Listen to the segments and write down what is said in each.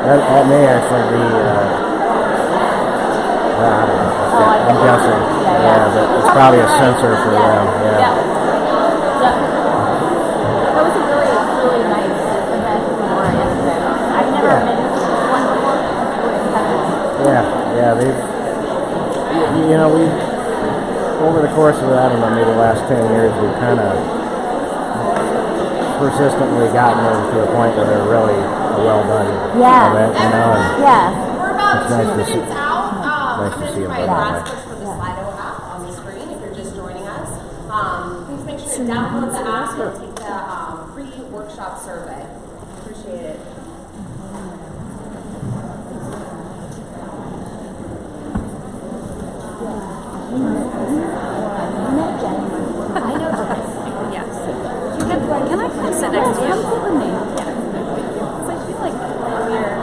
That may actually be, I don't know. I'm guessing. Yeah, but it's probably a sensor for them. Yeah. That was a really nice event for yesterday. I've never been to one before. Yeah, they've, we, over the course of, I don't know, maybe the last 10 years, we've kind of persistently gotten them to a point where they're really well done. Yeah. Event, We're about 2 minutes out. Nice to see them. For the Slido app on the screen if you're just joining us. Please make sure to download the app and take the free workshop survey. Appreciate it. I know. Yes. Can I come sit next to you? Come sit with me. Yeah. Because I feel like we're.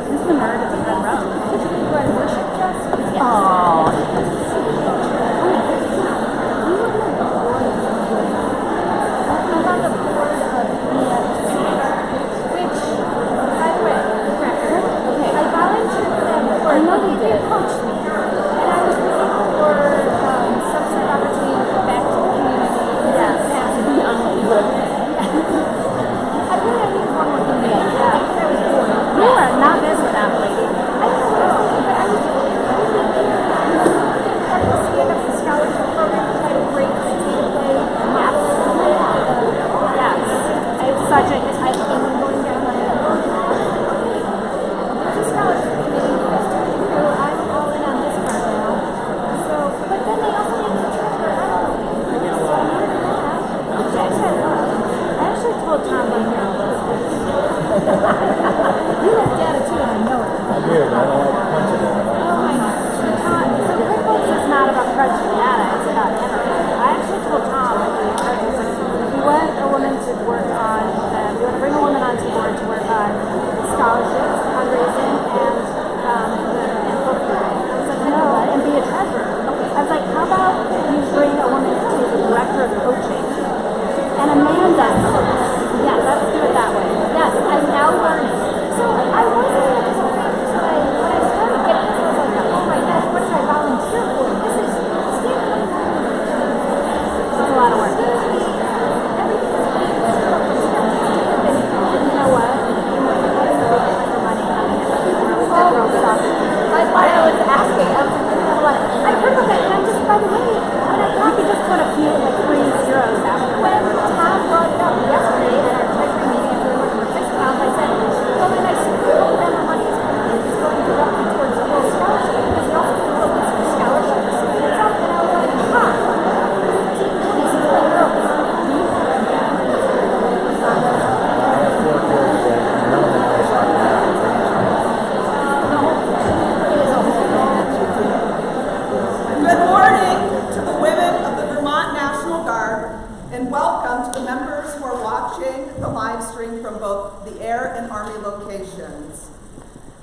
Who's the nerd at the front row? Do I worship just? Yeah. Oh. I'm on the board of EFC, which, by the way, okay. I volunteered for that before. I know you did. Coach me. And I was looking for some sort of opportunity to go back to the community. Yeah.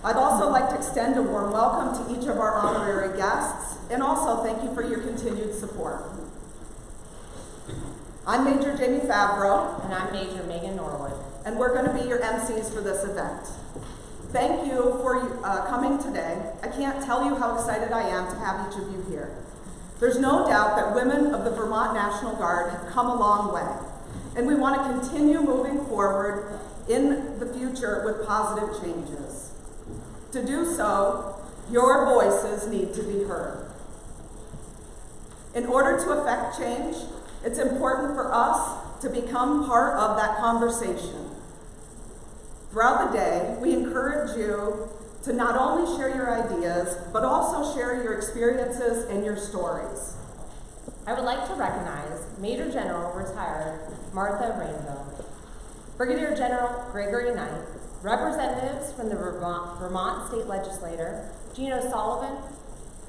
I'd also like to extend a warm welcome to each of our honorary guests, and also thank you for your continued support. I'm Major Jamie Favreau. And I'm Major Megan Norwood. And we're going to be your MCs for this event. Thank you for coming today. I can't tell you how excited I am to have each of you here. There's no doubt that women of the Vermont National Guard have come a long way, and we want to continue moving forward in the future with positive changes. To do so, your voices need to be heard. In order to affect change, it's important for us to become part of that conversation. Throughout the day, we encourage you to not only share your ideas, but also share your experiences and your stories. I would like to recognize Major General Retired Martha Rainville, Brigadier General Gregory Knight, representatives from the Vermont State Legislature, Gino Sullivan,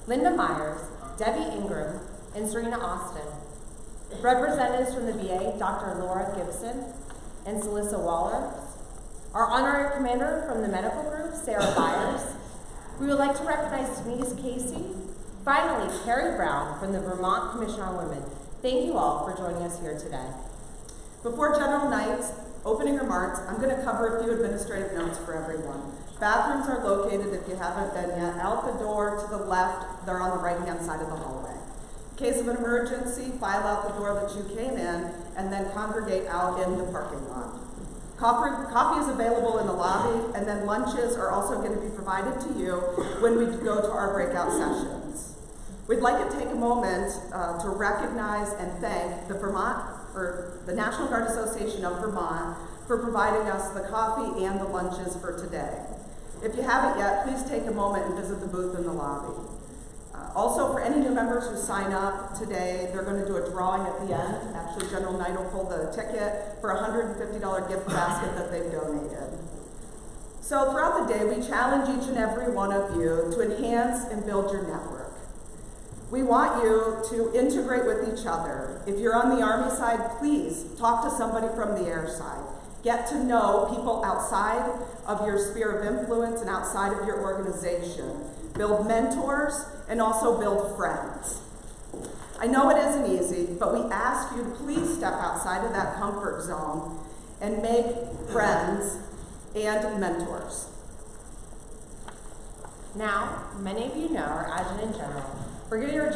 Linda Myers, Debbie Ingram, and Serena Austin, representatives from the VA, Dr. Laura Gibson and Celissa Waller, our honorary commander from the medical group, Sarah Byers. We would like to recognize Denise Casey. Finally, Carrie Brown from the Vermont Commission on Women. Thank you all for joining us here today. Before General Knight's opening remarks, I'm going to cover a few administrative notes for everyone. Bathrooms are located, if you haven't been yet, out the door to the left. They're on the right-hand side of the hallway. In case of an emergency, file out the door that you came in and then congregate out in the parking lot. Coffee is available in the lobby, and then lunches are also going to be provided to you when we go to our breakout sessions. We'd like to take a moment to recognize and thank the National Guard Association of Vermont for providing us the coffee and the lunches for today. If you haven't yet, please take a moment and visit the booth in the lobby. Also, for any new members who sign up today, they're going to do a drawing at the end. Actually, General Knight will pull the ticket for a $150 gift basket that they've donated. So throughout the day, we challenge each and every one of you to enhance and build your network. We want you to integrate with each other. If you're on the Army side, please talk to somebody from the air side. Get to know people outside of your sphere of influence and outside of your organization. Build mentors and also build friends. I know it isn't easy, but we ask you to please step outside of that comfort zone and make friends and mentors. Now, many of you know our Adjutant General, Brigadier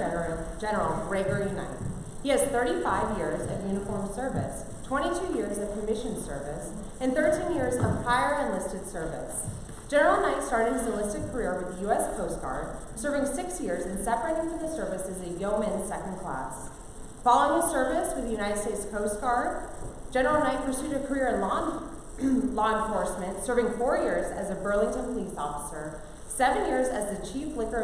General Gregory Knight. He has 35 years of uniformed service, 22 years of commissioned service, and 13 years of prior enlisted service. General Knight started his enlisted career with the U.S. Coast Guard, serving 6 years and separating from the service as a yeoman second class. Following his service with the United States Coast Guard, General Knight pursued a career in law enforcement, serving 4 years as a Burlington police officer, 7 years as the chief liquor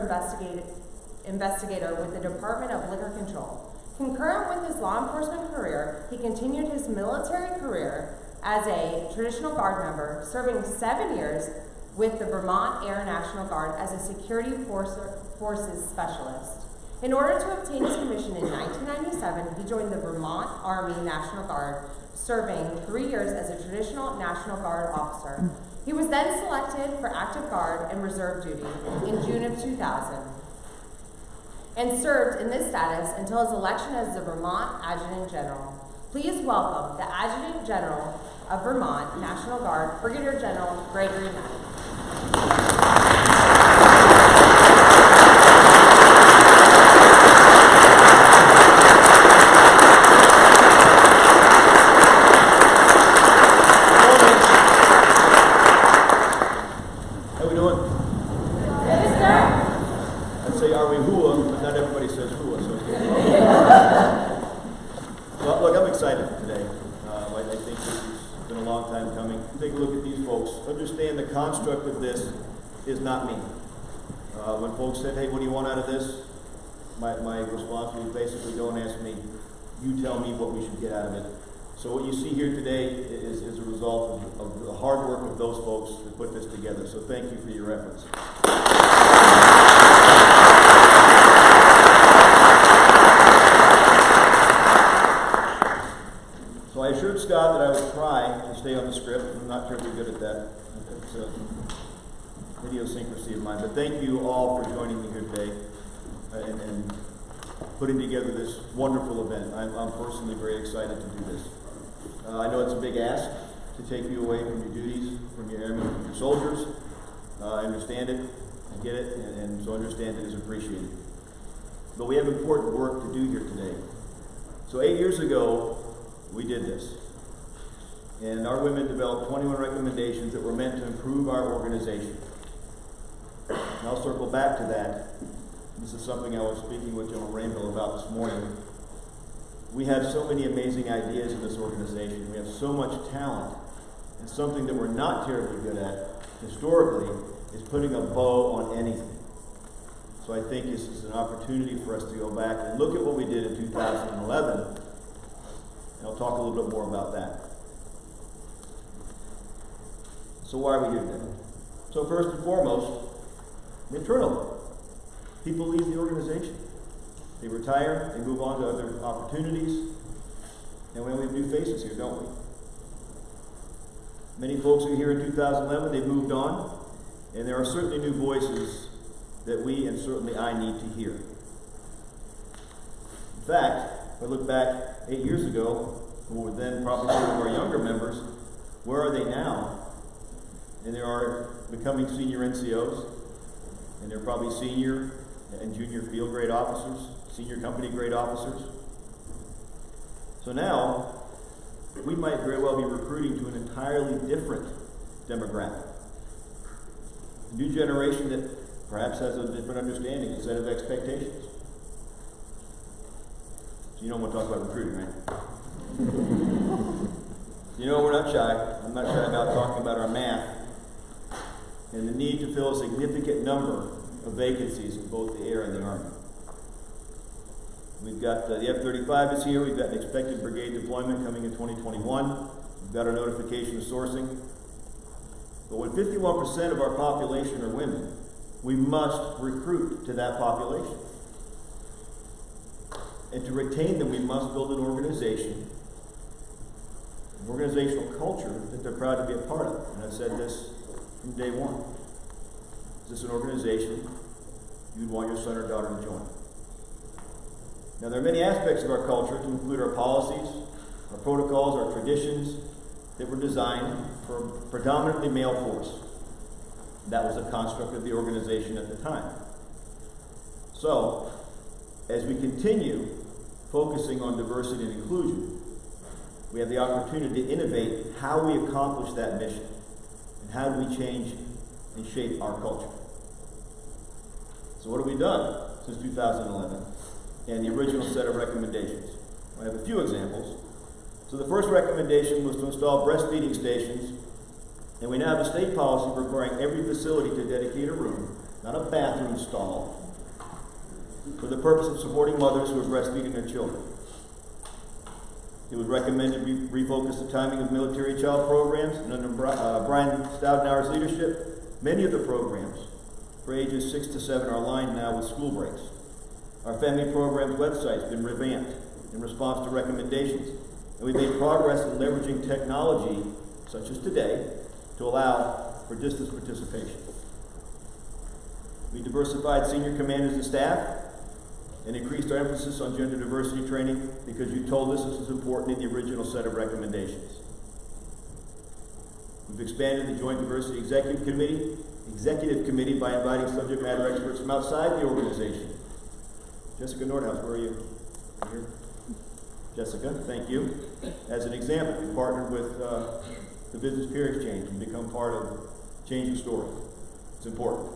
investigator with the Department of Liquor Control. Concurrent with his law enforcement career, he continued his military career as a traditional guard member, serving 7 years with the Vermont Air National Guard as a security forces specialist. In order to obtain his commission in 1997, he joined the Vermont Army National Guard, serving 3 years as a traditional National Guard officer. He was then selected for active guard and reserve duty in June of 2000, and served in this status until his election as the Vermont Adjutant General. Please welcome the Adjutant General of Vermont National Guard, Brigadier General Gregory Knight. How we doing? Yes, sir. I'd say are we hooah, but not everybody says hooah, so well, look, I'm excited today. I think this has been a long time coming. Take a look at these folks. Understand the construct of this is not me. When folks said, hey, what do you want out of this? My response was basically, don't ask me. You tell me what we should get out of it. So what you see here today is a result of the hard work of those folks who put this together. So thank you for your efforts. So I assured Scott that I would try to stay on the script. I'm not terribly good at that. Video idiosyncrasy of mine, but thank you all for joining me here today and putting together this wonderful event. I'm personally very excited to do this. I know it's a big ask to take you away from your duties, from your airmen, from your soldiers. I understand it, I get it, and so understand it is appreciated. But we have important work to do here today. So 8 years ago, we did this. And our women developed 21 recommendations that were meant to improve our organization. And I'll circle back to that. This is something I was speaking with General Rainville about this morning. We have so many amazing ideas in this organization. We have so much talent. And something that we're not terribly good at, historically, is putting a bow on anything. So I think this is an opportunity for us to go back and look at what we did in 2011. And I'll talk a little bit more about that. So why are we here today? So first and foremost, turnover. People leave the organization. They retire, they move on to other opportunities, and we have new faces here, don't we? Many folks who are here in 2011, they've moved on, and there are certainly new voices that we and certainly I need to hear. In fact, if I look back 8 years ago, who were then probably some of our younger members, where are they now? And they are becoming senior NCOs, and they're probably senior and junior field grade officers, senior company grade officers. So now, we might very well be recruiting to an entirely different demographic. A new generation that perhaps has a different understanding, a set of expectations. So you know I'm going to talk about recruiting, right? You know we're not shy. I'm not shy about talking about our math and the need to fill a significant number of vacancies in both the Air and the Army. We've got the F-35 is here. We've got an expected brigade deployment coming in 2021. We've got our notification of sourcing. But when 51% of our population are women, we must recruit to that population. And to retain them, we must build an organization, an organizational culture that they're proud to be a part of. And I've said this from day one. Is this an organization you'd want your son or daughter to join? Now, there are many aspects of our culture, to include our policies, our protocols, our traditions, that were designed for a predominantly male force. That was a construct of the organization at the time. So, as we continue focusing on diversity and inclusion, we have the opportunity to innovate how we accomplish that mission and how do we change and shape our culture. So what have we done since 2011 and the original set of recommendations? I have a few examples. So the first recommendation was to install breastfeeding stations, and we now have a state policy requiring every facility to dedicate a room, not a bathroom stall, for the purpose of supporting mothers who are breastfeeding their children. It was recommended we refocus the timing of military child programs, and under Brian Staudenauer's leadership, many of the programs for ages 6 to 7 are aligned now with school breaks. Our family programs website has been revamped in response to recommendations, and we've made progress in leveraging technology, such as today, to allow for distance participation. We diversified senior commanders and staff and increased our emphasis on gender diversity training because you told us this was important in the original set of recommendations. We've expanded the Joint Diversity Executive Committee by inviting subject matter experts from outside the organization. Jessica Nordhaus, where are you? Here. Jessica, thank you. As an example, we partnered with the Business Peer Exchange and become part of Change the Story. It's important.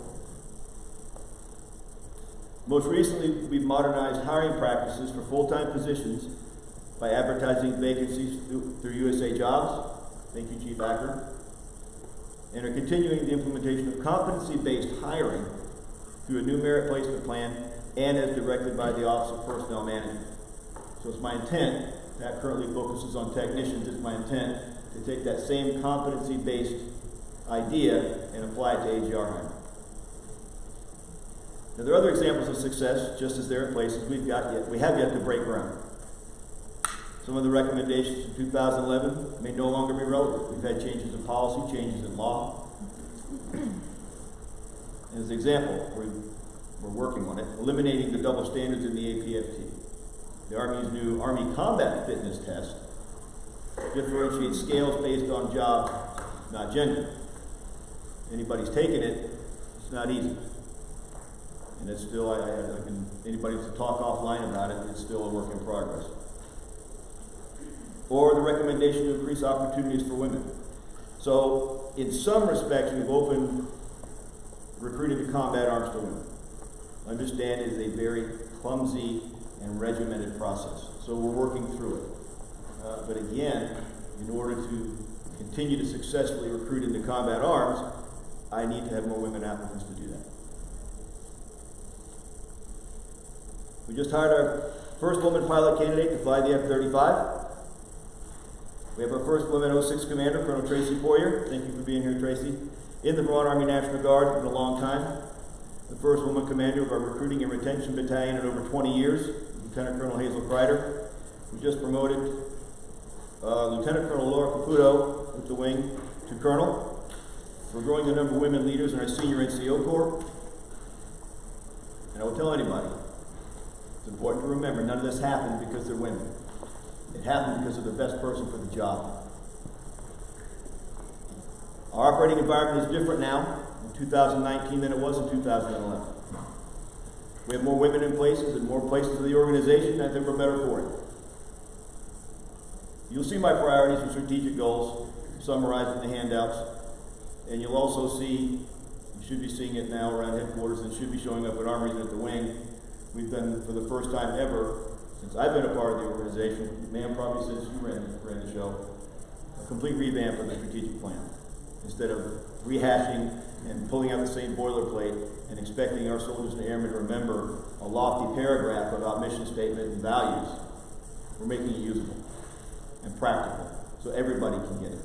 Most recently, we've modernized hiring practices for full-time positions by advertising vacancies through USA Jobs. Thank you, Chief Acker. And are continuing the implementation of competency-based hiring through a new merit placement plan and as directed by the Office of Personnel Management. So it's my intent, that currently focuses on technicians, it's my intent to take that same competency-based idea and apply it to AGR hiring. Now, there are other examples of success, just as there are places we have yet to break ground. Some of the recommendations from 2011 may no longer be relevant. We've had changes in policy, changes in law. As an example, we're working on it, eliminating the double standards in the APFT. The Army's new Army Combat Fitness Test differentiates scales based on job, not gender. Anybody's taken it, it's not easy. And it's still, I can, anybody to talk offline about it, it's still a work in progress. Or the recommendation to increase opportunities for women. So, in some respects, we've opened recruiting to combat arms to women. Understand it is a very clumsy and regimented process. So we're working through it. But again, in order to continue to successfully recruit into combat arms, I need to have more women applicants to do that. We just hired our first woman pilot candidate to fly the F-35. We have our first woman 06 commander, Colonel Tracy Poyer. Thank you for being here, Tracy. In the Vermont Army National Guard, it's been a long time. The first woman commander of our recruiting and retention battalion in over 20 years, Lieutenant Colonel Hazel Kreider. We just promoted Lieutenant Colonel Laura Caputo with the wing to Colonel. We're growing the number of women leaders in our senior NCO Corps. And I will tell anybody, it's important to remember, none of this happened because they're women. It happened because of the best person for the job. Our operating environment is different now in 2019 than it was in 2011. We have more women in places and more places in the organization, and I think we're better for it. You'll see my priorities and strategic goals summarized in the handouts, and you'll also see, you should be seeing it now around headquarters, and it should be showing up at armories and at the wing. We've been, for the first time ever, since I've been a part of the organization, ma'am, probably since you ran the show, a complete revamp of the strategic plan. Instead of rehashing and pulling out the same boilerplate and expecting our soldiers and airmen to remember a lofty paragraph about mission statement and values, we're making it usable and practical so everybody can get it.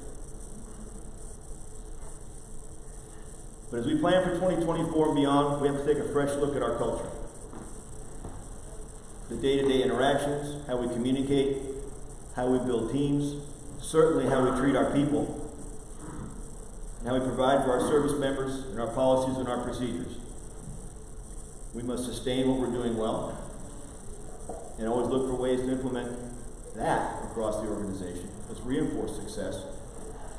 But as we plan for 2024 and beyond, we have to take a fresh look at our culture. The day-to-day interactions, how we communicate, how we build teams, certainly how we treat our people, and how we provide for our service members and our policies and our procedures. We must sustain what we're doing well and always look for ways to implement that across the organization. Let's reinforce success,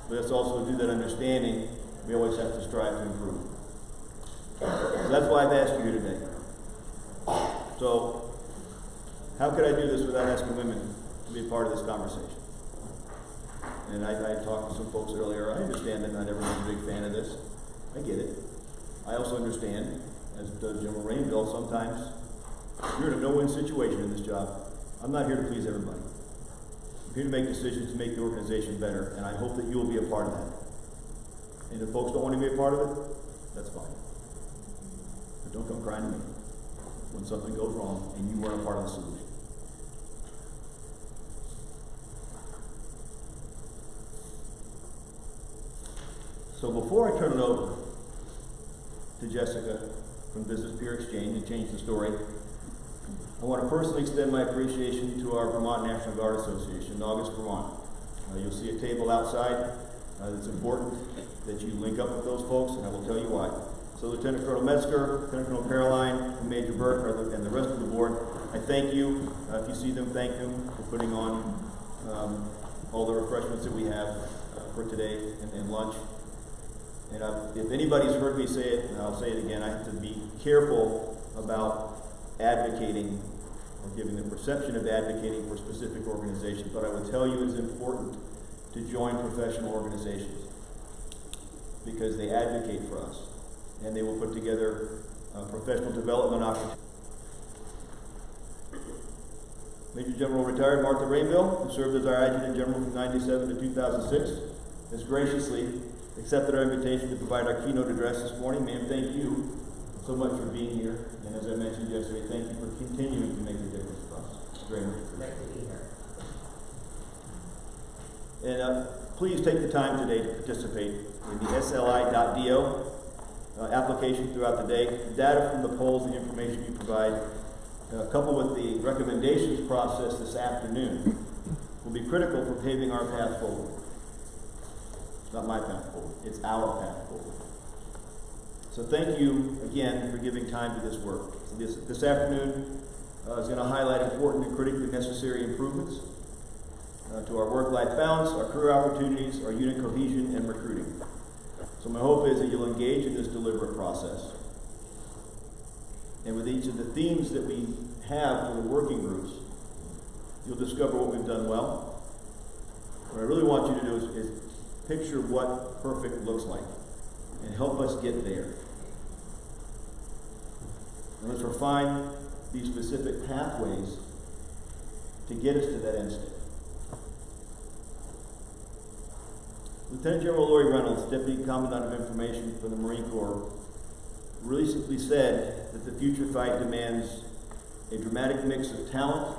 but let's also do that understanding we always have to strive to improve. So that's why I've asked you here today. So, how could I do this without asking women to be a part of this conversation? And I talked to some folks earlier. I understand that not everyone's a big fan of this. I get it. I also understand, as does General Rainville, sometimes you're in a no-win situation in this job. I'm not here to please everybody. I'm here to make decisions to make the organization better, and I hope that you will be a part of that. And if folks don't want to be a part of it, that's fine. But don't come crying to me when something goes wrong and you weren't a part of the solution. So before I turn it over to Jessica from Business Peer Exchange and change the story, I want to personally extend my appreciation to our Vermont National Guard Association, August, Vermont. You'll see a table outside. It's important that you link up with those folks, and I will tell you why. So Lieutenant Colonel Metzger, Lieutenant Colonel Caroline, and Major Burke, and the rest of the board, I thank you. If you see them, thank them for putting on all the refreshments that we have for today and lunch. And if anybody's heard me say it, and I'll say it again, I have to be careful about advocating or giving the perception of advocating for specific organizations, but I would tell you it's important to join professional organizations because they advocate for us and they will put together professional development opportunities. Major General retired Martha Rainville, who served as our Adjutant General from 1997 to 2006, has graciously accepted our invitation to provide our keynote address this morning. Ma'am, thank you so much for being here. And as I mentioned yesterday, thank you for continuing to make a difference for us. Very much appreciated. Great to be here. And please take the time today to participate in the SLI.do application throughout the day. The data from the polls, the information you provide, coupled with the recommendations process this afternoon, will be critical for paving our path forward. It's not my path forward, it's our path forward. So thank you again for giving time to this work. This afternoon is going to highlight important and critically necessary improvements to our work-life balance, our career opportunities, our unit cohesion, and recruiting. So my hope is that you'll engage in this deliberate process. And with each of the themes that we have for the working groups, you'll discover what we've done well. What I really want you to do is picture what perfect looks like and help us get there. And let's refine these specific pathways to get us to that end state. Lieutenant General Lori Reynolds, Deputy Commandant of Information for the Marine Corps, recently said that the future fight demands a dramatic mix of talent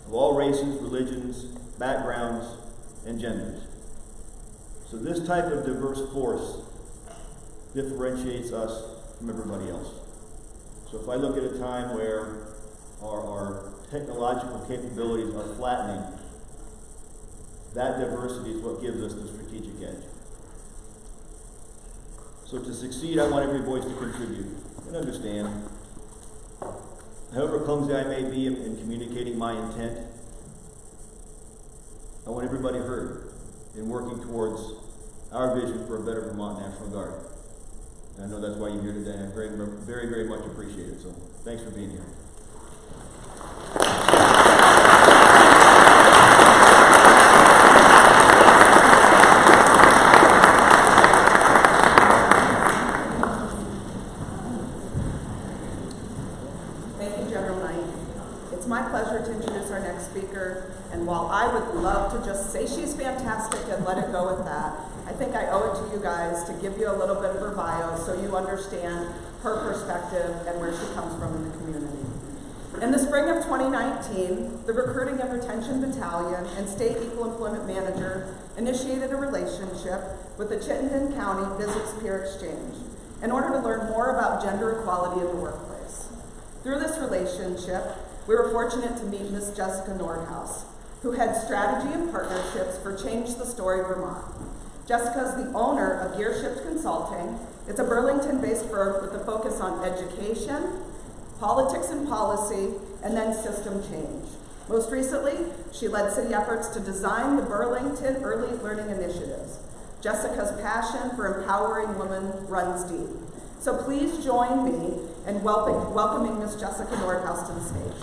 of all races, religions, backgrounds, and genders. So this type of diverse force differentiates us from everybody else. So if I look at a time where our technological capabilities are flattening, that diversity is what gives us the strategic edge. So to succeed, I want every voice to contribute and understand. However clumsy I may be in communicating my intent, I want everybody heard in working towards our vision for a better Vermont National Guard. And I know that's why you're here today. I very, very much appreciate it. So thanks for being here. Thank you, General Knight. It's my pleasure to introduce our next speaker. And while I would love to just say she's fantastic and let it go with that, I think I owe it to you guys to give you a little bit of her bio so you understand her perspective and where she comes from in the community. In the spring of 2019, the Recruiting and Retention Battalion and State Equal Employment Manager initiated a relationship with the Chittenden County Business Peer Exchange in order to learn more about gender equality in the workplace. Through this relationship, we were fortunate to meet Ms. Jessica Nordhaus, who heads strategy and partnerships for Change the Story Vermont. Jessica is the owner of Gear Shift Consulting. It's a Burlington-based firm with a focus on education, politics and policy, and then system change. Most recently, she led city efforts to design the Burlington Early Learning Initiatives. Jessica's passion for empowering women runs deep. So please join me in welcoming Ms. Jessica Nordhaus to the stage.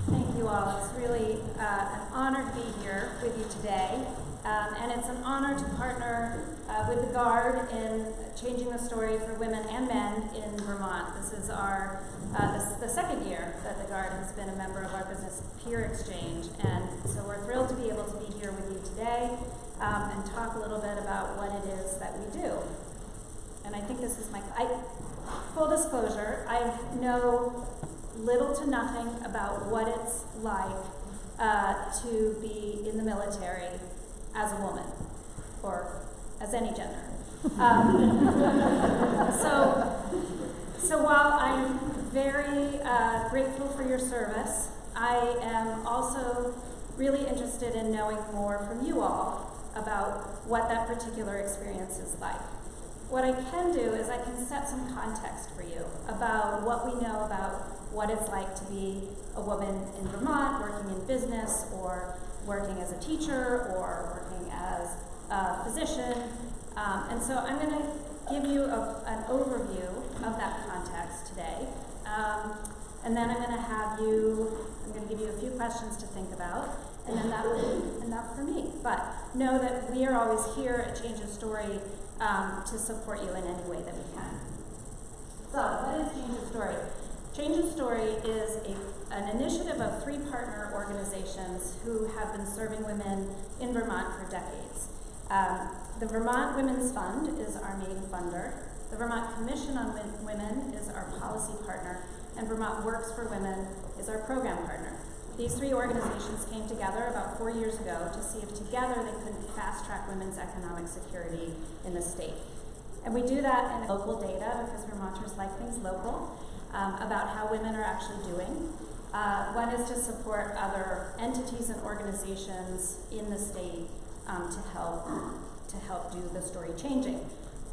Thank you all. It's really an honor to be here with you today. And it's an honor to partner with the Guard in changing the story for women and men in Vermont. This is our the second year that the Guard has been a member of our Business Peer Exchange. And so we're thrilled to be able to be here with you today and talk a little bit about what it is that we do. And I think this is full disclosure, I know little to nothing about what it's like to be in the military as a woman, or as any gender. So while I'm very grateful for your service, I am also really interested in knowing more from you all about what that particular experience is like. What I can do is I can set some context for you about what we know about what it's like to be a woman in Vermont, working in business, or working as a teacher, or working as a physician. And so I'm going to give you an overview of that context today. And then I'm going to give you a few questions to think about, and then that will be enough for me. But know that we are always here at Change the Story to support you in any way that we can. So, what is Change the Story? Change the Story is an initiative of 3 partner organizations who have been serving women in Vermont for decades. The Vermont Women's Fund is our main funder. The Vermont Commission on Women is our policy partner, and Vermont Works for Women is our program partner. These 3 organizations came together about 4 years ago to see if together they could fast-track women's economic security in the state. And we do that in local data because Vermonters like things local. about how women are actually doing. One is to support other entities and organizations in the state to help do the story changing.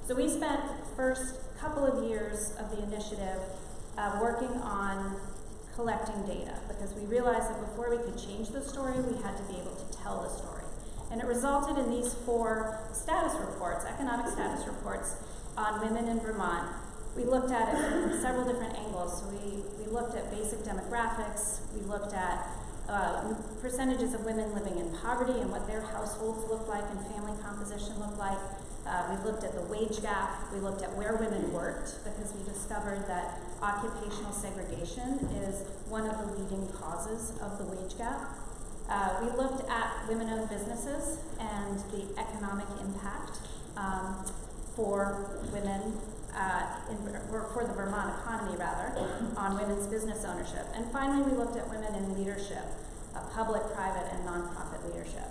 So we spent the first couple of years of the initiative working on collecting data, because we realized that before we could change the story, we had to be able to tell the story. And it resulted in these 4 status reports, economic status reports, on women in Vermont. We looked at it from several different angles. So we looked at basic demographics, we looked at percentages of women living in poverty and what their households look like and family composition look like. We looked at the wage gap, we looked at where women worked, because we discovered that occupational segregation is one of the leading causes of the wage gap. We looked at women-owned businesses and the economic impact for women, or for the Vermont economy rather, on women's business ownership. And finally, we looked at women in leadership, public, private, and nonprofit leadership.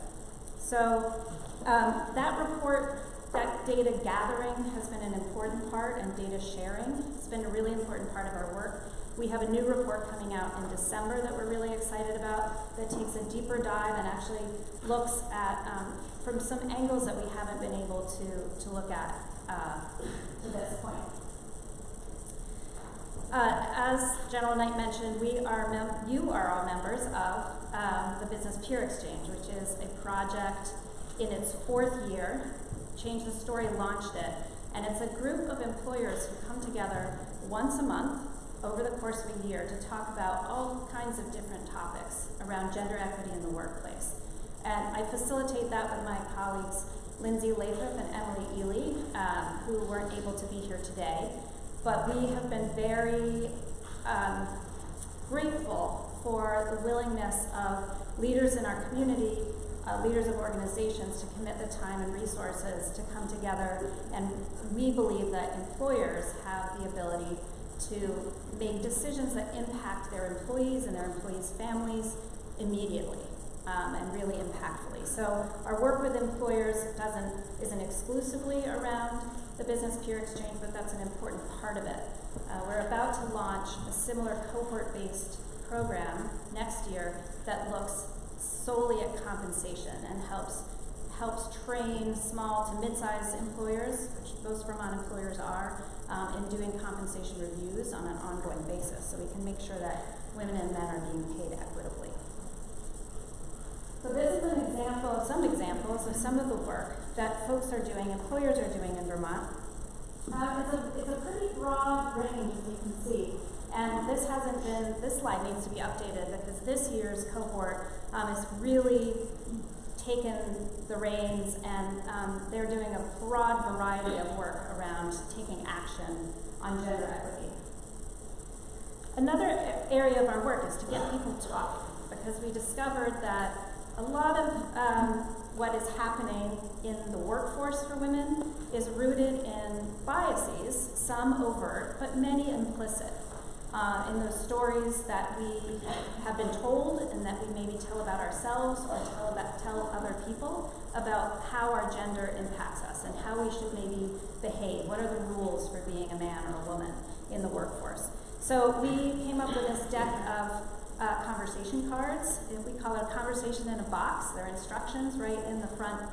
So that report, that data gathering has been an important part, and data sharing has been a really important part of our work. We have a new report coming out in December that we're really excited about, that takes a deeper dive and actually looks at, from some angles that we haven't been able to look at to this point. As General Knight mentioned, you are all members of the Business Peer Exchange, which is a project in its 4th year. Change the Story launched it, and it's a group of employers who come together once a month over the course of a year to talk about all kinds of different topics around gender equity in the workplace. And I facilitate that with my colleagues Lindsay Lathrop and Emily Ely, who weren't able to be here today. But we have been very grateful for the willingness of leaders in our community, leaders of organizations, to commit the time and resources to come together. And we believe that employers have the ability to make decisions that impact their employees and their employees' families immediately and really impactfully. So our work with employers isn't exclusively around the Business Peer Exchange, but that's an important part of it. We're about to launch a similar cohort-based program next year that looks solely at compensation and helps train small to mid-sized employers, which most Vermont employers are, in doing compensation reviews on an ongoing basis, so we can make sure that women and men are being paid equitably. So this is an example, some examples of some of the work that folks are doing, employers are doing in Vermont. It's a pretty broad range, as you can see. And this slide needs to be updated because this year's cohort has really taken the reins, and they're doing a broad variety of work around taking action on gender equity. Another area of our work is to get people talking, because we discovered that a lot of what is happening in the workforce for women is rooted in biases, some overt, but many implicit, in those stories that we have been told and that we maybe tell about ourselves or tell other people about how our gender impacts us and how we should maybe behave. What are the rules for being a man or a woman in the workforce? So we came up with this deck of conversation cards. We call it a conversation in a box. They're instructions right in the front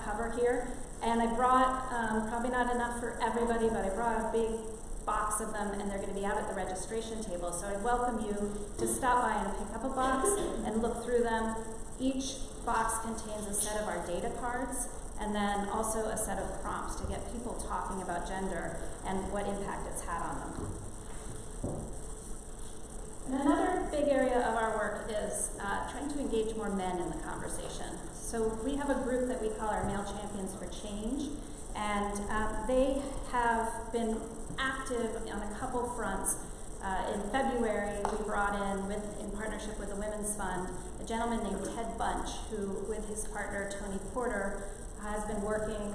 cover here. And I brought, probably not enough for everybody, but I brought a big box of them, and they're going to be out at the registration table. So I welcome you to stop by and pick up a box and look through them. Each box contains a set of our data cards, and then also a set of prompts to get people talking about gender and what impact it's had on them. And another big area of our work is trying to engage more men in the conversation. So we have a group that we call our Male Champions for Change, and they have been active on a couple fronts. In February, we brought in partnership with the Women's Fund, a gentleman named Ted Bunch, who, with his partner Tony Porter, has been working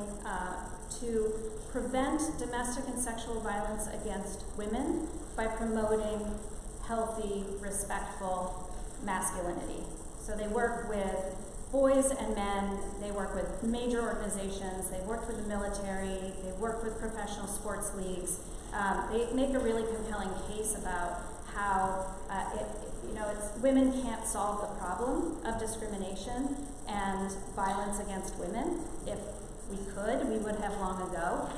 to prevent domestic and sexual violence against women by promoting healthy, respectful masculinity. So they work with boys and men, they work with major organizations, they work with the military, they work with professional sports leagues, They make a really compelling case about how women can't solve the problem of discrimination and violence against women. If we could, we would have long ago.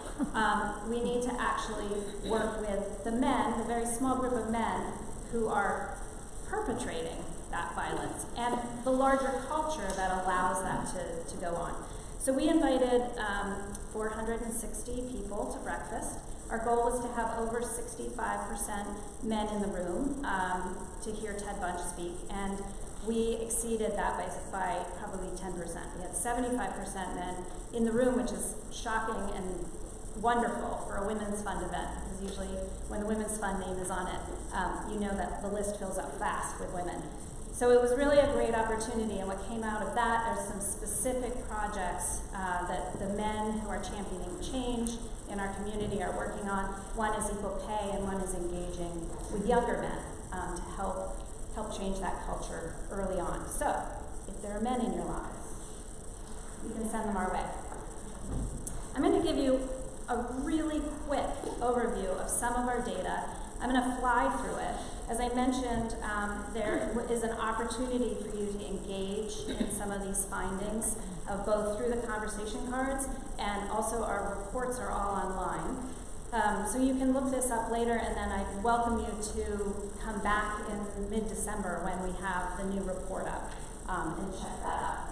We need to actually work with the men, the very small group of men who are perpetrating that violence, and the larger culture that allows that to go on. So we invited 460 people to breakfast. Our goal was to have over 65% men in the room to hear Ted Bunch speak, and we exceeded that by probably 10%. We had 75% men in the room, which is shocking and wonderful for a Women's Fund event, because usually when the Women's Fund name is on it, you know that the list fills up fast with women. So it was really a great opportunity, and what came out of that are some specific projects that the men who are championing change in our community are working on. One is equal pay, and one is engaging with younger men to help change that culture early on. So, if there are men in your lives, you can send them our way. I'm going to give you a really quick overview of some of our data. I'm going to fly through it. As I mentioned, there is an opportunity for you to engage in some of these findings, both through the conversation cards, and also our reports are all online. So you can look this up later, and then I welcome you to come back in mid-December when we have the new report up and check that out.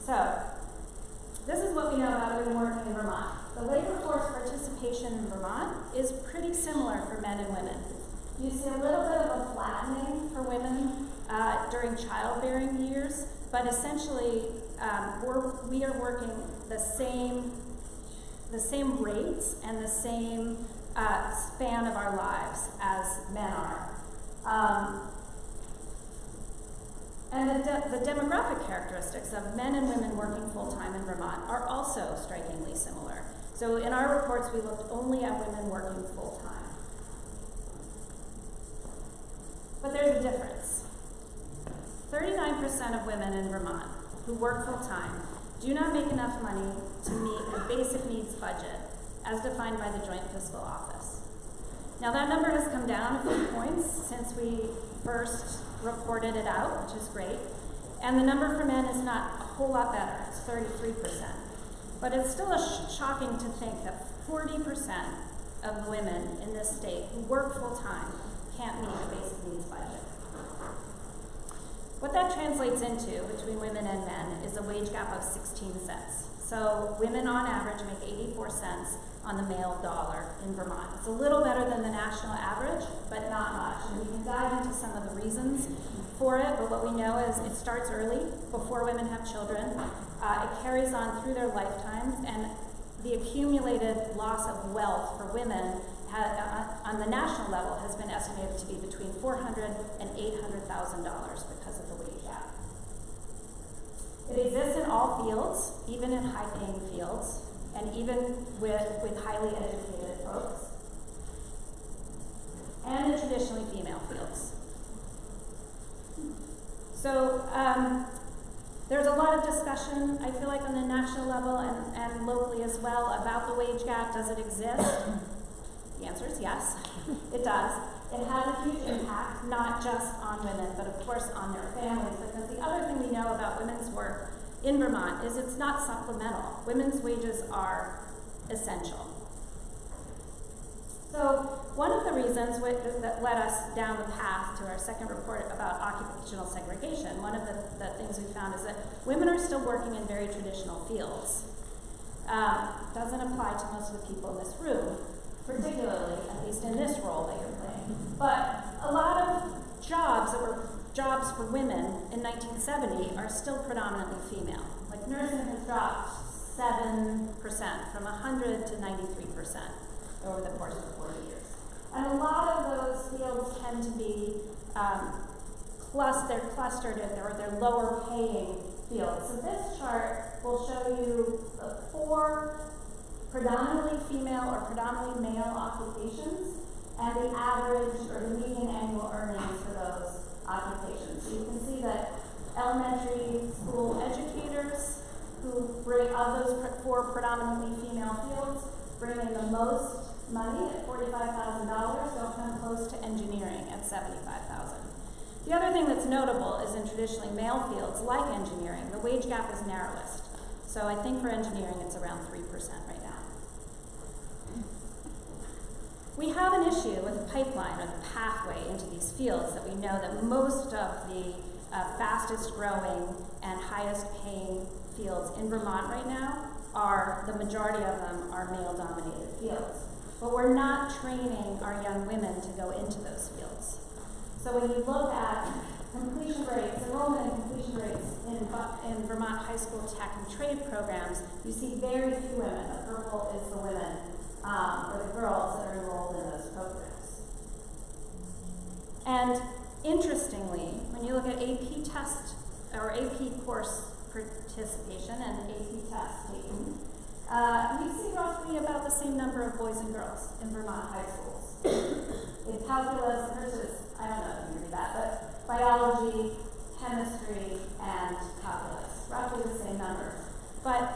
So, this is what we know about women working in Vermont. The labor force participation in Vermont is pretty similar for men and women. You see a little bit of a flattening for women during childbearing years, but essentially we are working the same rates and the same span of our lives as men are. And the demographic characteristics of men and women working full-time in Vermont are also strikingly similar. So in our reports, we looked only at women working full-time. But there's a difference. 39% of women in Vermont who work full-time do not make enough money to meet a basic needs budget as defined by the Joint Fiscal Office. Now that number has come down a few points since we first reported it out, which is great. And the number for men is not a whole lot better, it's 33%. But it's still shocking to think that 40% of the women in this state who work full-time can't meet a basic needs budget. What that translates into between women and men is a wage gap of 16 cents. So women on average make 84 cents on the male dollar in Vermont. It's a little better than the national average, but not much. And we can dive into some of the reasons for it, but what we know is it starts early, before women have children. It carries on through their lifetimes, and the accumulated loss of wealth for women on the national level has been estimated to be between $400,000 and $800,000 because of the wage gap. It exists in all fields, even in high-paying fields, and even with highly educated folks, and in traditionally female fields. So there's a lot of discussion, I feel like, on the national level and locally as well about the wage gap. Does it exist? The answer is yes, it does. It has a huge impact, not just on women, but of course on their families, because the other thing we know about women's work in Vermont is it's not supplemental. Women's wages are essential. So one of the reasons that led us down the path to our second report about occupational segregation, one of the things we found is that women are still working in very traditional fields. Doesn't apply to most of the people in this room, particularly, at least in this role that you're playing. But a lot of jobs that were jobs for women in 1970 are still predominantly female. Like nursing has dropped 7%, from 100 to 93% over the course of 40 years. And a lot of those fields tend to be clustered, they're lower paying fields. So this chart will show you 4 predominantly female or predominantly male occupations and the average or the median annual earnings for those occupations. So you can see that elementary school educators, who bring of those 4 predominantly female fields, bring in the most money $75,000. The other thing that's notable is in traditionally male fields like engineering, the wage gap is narrowest. So I think for engineering it's around 3% right now. We have an issue with the pipeline or the pathway into these fields that we know that most of the fastest growing and highest paying fields in Vermont right now the majority of them are male dominated fields. But we're not training our young women to go into those fields. So when you look at completion rates, enrollment and completion rates in Vermont high school tech and trade programs, you see very few women. The purple is the women or the girls that are enrolled in those programs. And interestingly, when you look at AP test or AP course participation and AP test taking, we see roughly about the same number of boys and girls in Vermont high schools. In calculus versus, I don't know if you can read that, but biology, chemistry, and calculus, roughly the same numbers. But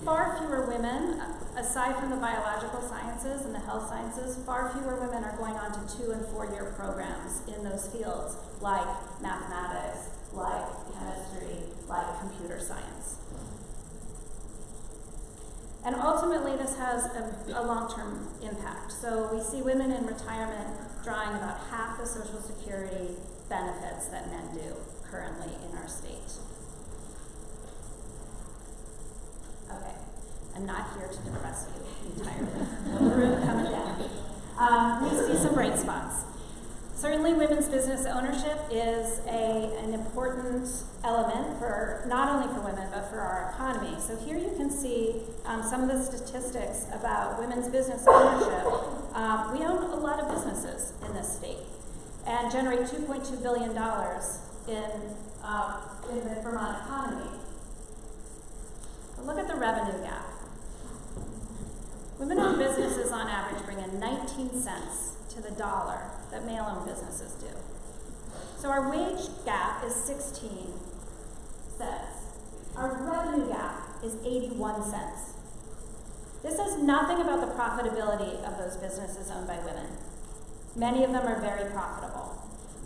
far fewer women, aside from the biological sciences and the health sciences, far fewer women are going on to 2- and 4-year programs in those fields, like mathematics, like chemistry, like computer science. And ultimately, this has a long-term impact. So we see women in retirement drawing about half the Social Security benefits that men do currently in our state. Okay, I'm not here to depress you entirely. The room coming down. We see some bright spots. Certainly, women's business ownership is an important element for not only for women but for our economy. So here you can see some of the statistics about women's business ownership. We own a lot of businesses in this state and generate $2.2 billion in the Vermont economy. But look at the revenue gap. Women-owned businesses on average bring in 19 cents to the dollar that male-owned businesses do. So our wage gap is 16 cents. Our revenue gap is 81 cents. This says nothing about the profitability of those businesses owned by women. Many of them are very profitable.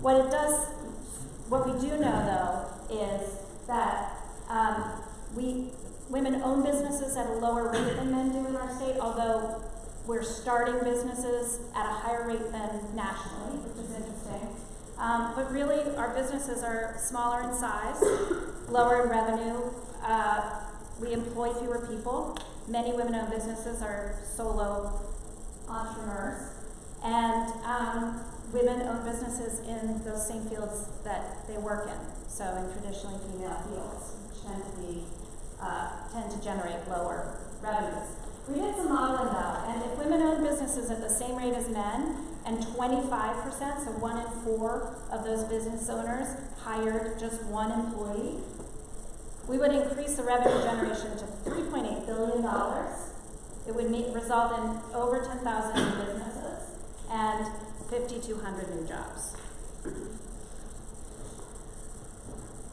What we do know though is that women own businesses at a lower rate than men do in our state, although we're starting businesses at a higher rate than nationally, which is interesting. But really, our businesses are smaller in size, lower in revenue. We employ fewer people. Many women-owned businesses are solo entrepreneurs. And women own businesses in those same fields that they work in, so in traditionally female fields, which tend to generate lower revenues. We did some modeling though, and if women own businesses at the same rate as men, and 25%, so 1 in 4 of those business owners hired just one employee, we would increase the revenue generation to $3.8 billion. It would result in over 10,000 new businesses and 5,200 new jobs.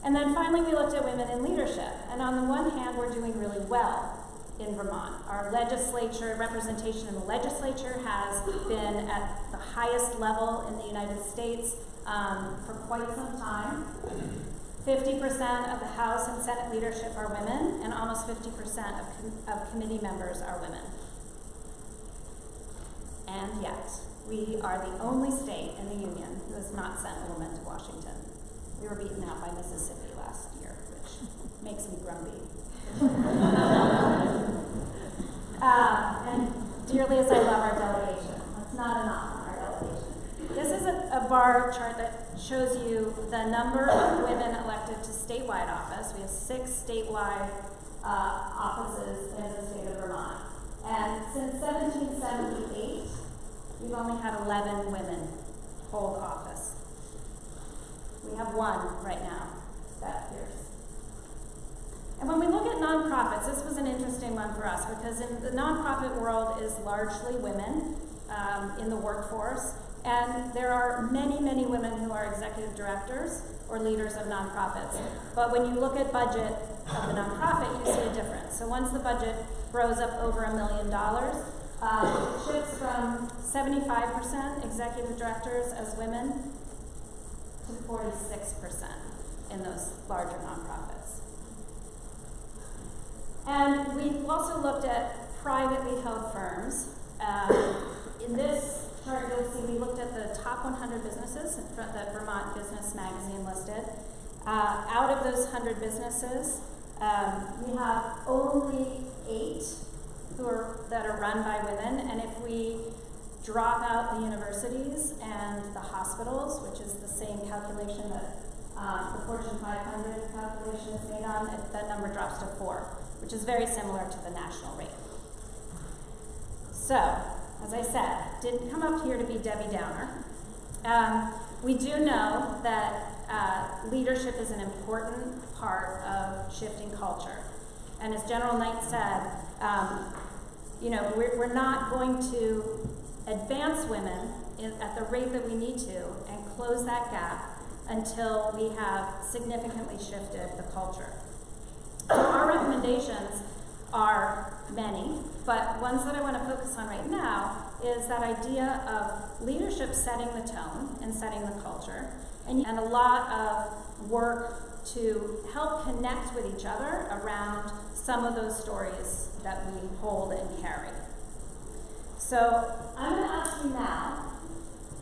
And then finally, we looked at women in leadership. And on the one hand, we're doing really well in Vermont. Our legislature, representation in the legislature has been at the highest level in the United States for quite some time. 50% of the House and Senate leadership are women, and almost 50% of committee members are women. And yet, we are the only state in the Union who has not sent a woman to Washington. We were beaten out by Mississippi last year, which makes me grumpy. And dearly as I love our delegation, that's not enough on our delegation. This is a bar chart that shows you the number of women elected to statewide office. We have 6 statewide offices in the state of Vermont. And since 1778, we've only had 11 women hold office. We have 1 right now that appears. And when we look at nonprofits, this was an interesting one for us because in the nonprofit world is largely women in the workforce, and there are many, many women who are executive directors or leaders of nonprofits. But when you look at budget of the nonprofit, you see a difference. So once the budget grows up over $1 million, it shifts from 75% executive directors as women to 46% in those larger nonprofits. And we've also looked at privately held firms. In this chart, you'll see we looked at the top 100 businesses that Vermont Business Magazine listed. Out of those 100 businesses, we have only 8 that are run by women, and if we drop out the universities and the hospitals, which is the same calculation that the Fortune 500 calculation is made on, that number drops to 4, which is very similar to the national rate. So, as I said, didn't come up here to be Debbie Downer. We do know that leadership is an important part of shifting culture. And as General Knight said, we're not going to advance women at the rate that we need to and close that gap until we have significantly shifted the culture. So our recommendations are many, but ones that I want to focus on right now is that idea of leadership setting the tone and setting the culture, and a lot of work to help connect with each other around some of those stories that we hold and carry. So I'm going to ask you now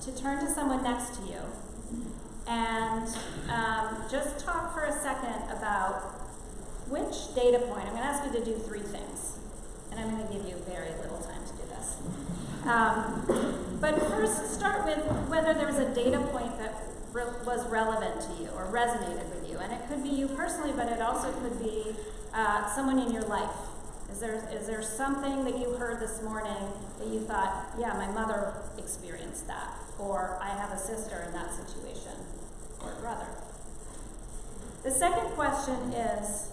to turn to someone next to you and just talk for a second about which data point. I'm going to ask you to do 3 things, and I'm going to give you very little time to do this. But first, start with whether there was a data point that was relevant to you or resonated with you. And it could be you personally, but it also could be someone in your life. Is there something that you heard this morning that you thought, yeah, my mother experienced that, or I have a sister in that situation, or a brother? The second question is,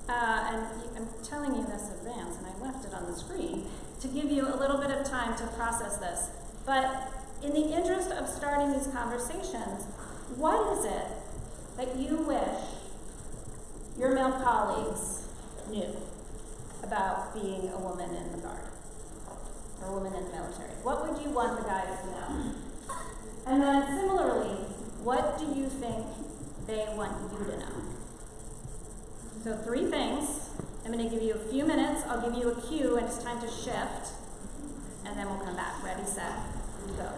and I'm telling you this in advance, and I left it on the screen, to give you a little bit of time to process this. But in the interest of starting these conversations, what is it that you wish your male colleagues knew about being a woman in the Guard or a woman in the military? What would you want the guys to know? And then similarly, what do you think they want you to know? So 3 things. I'm going to give you a few minutes. I'll give you a cue, and it's time to shift. And then we'll come back. Ready, set, go.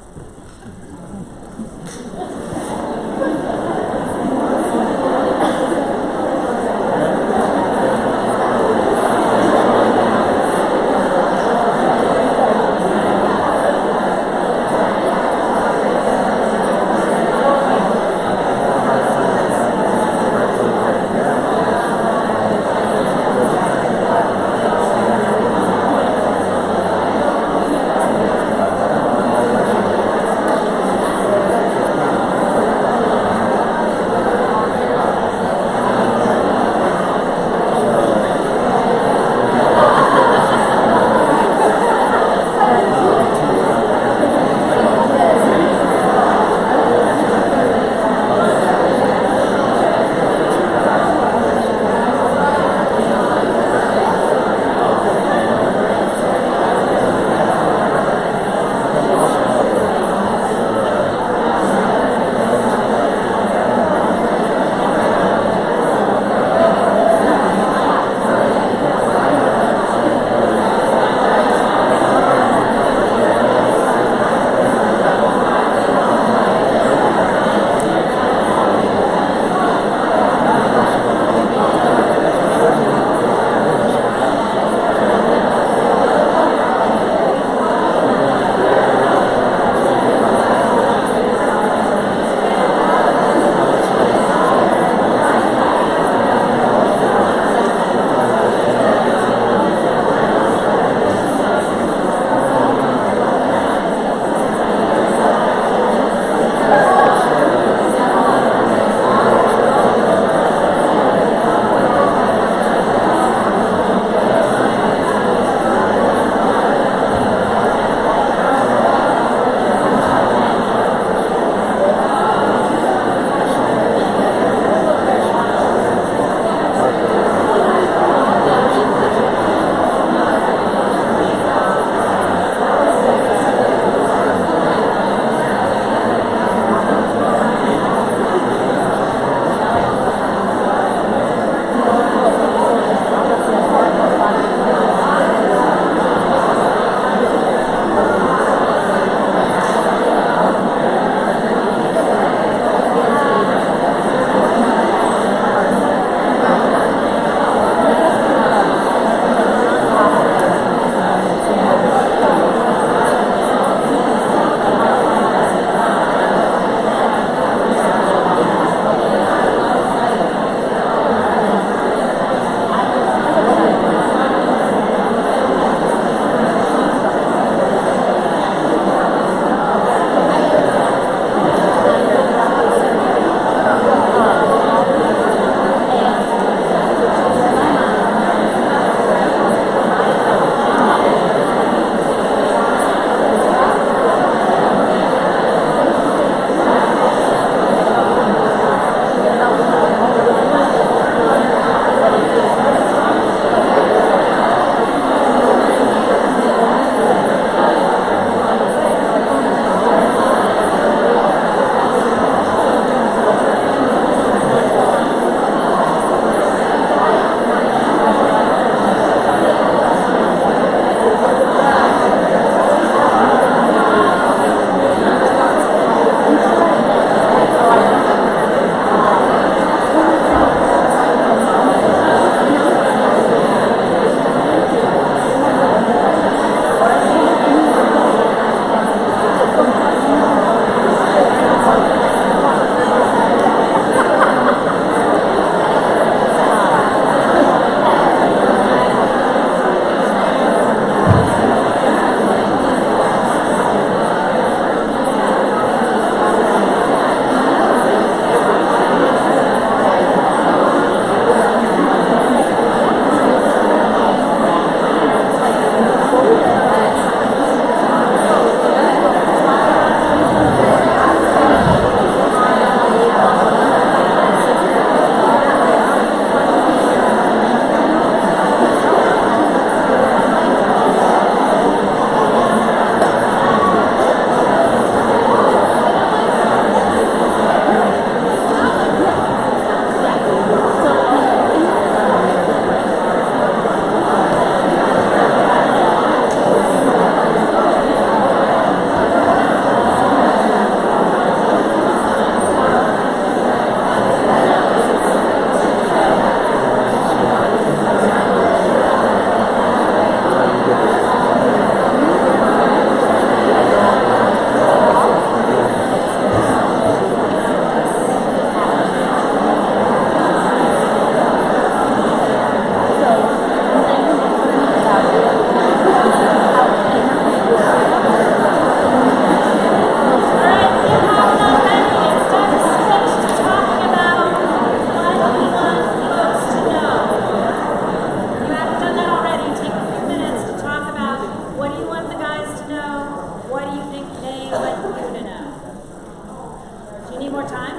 Do you need more time?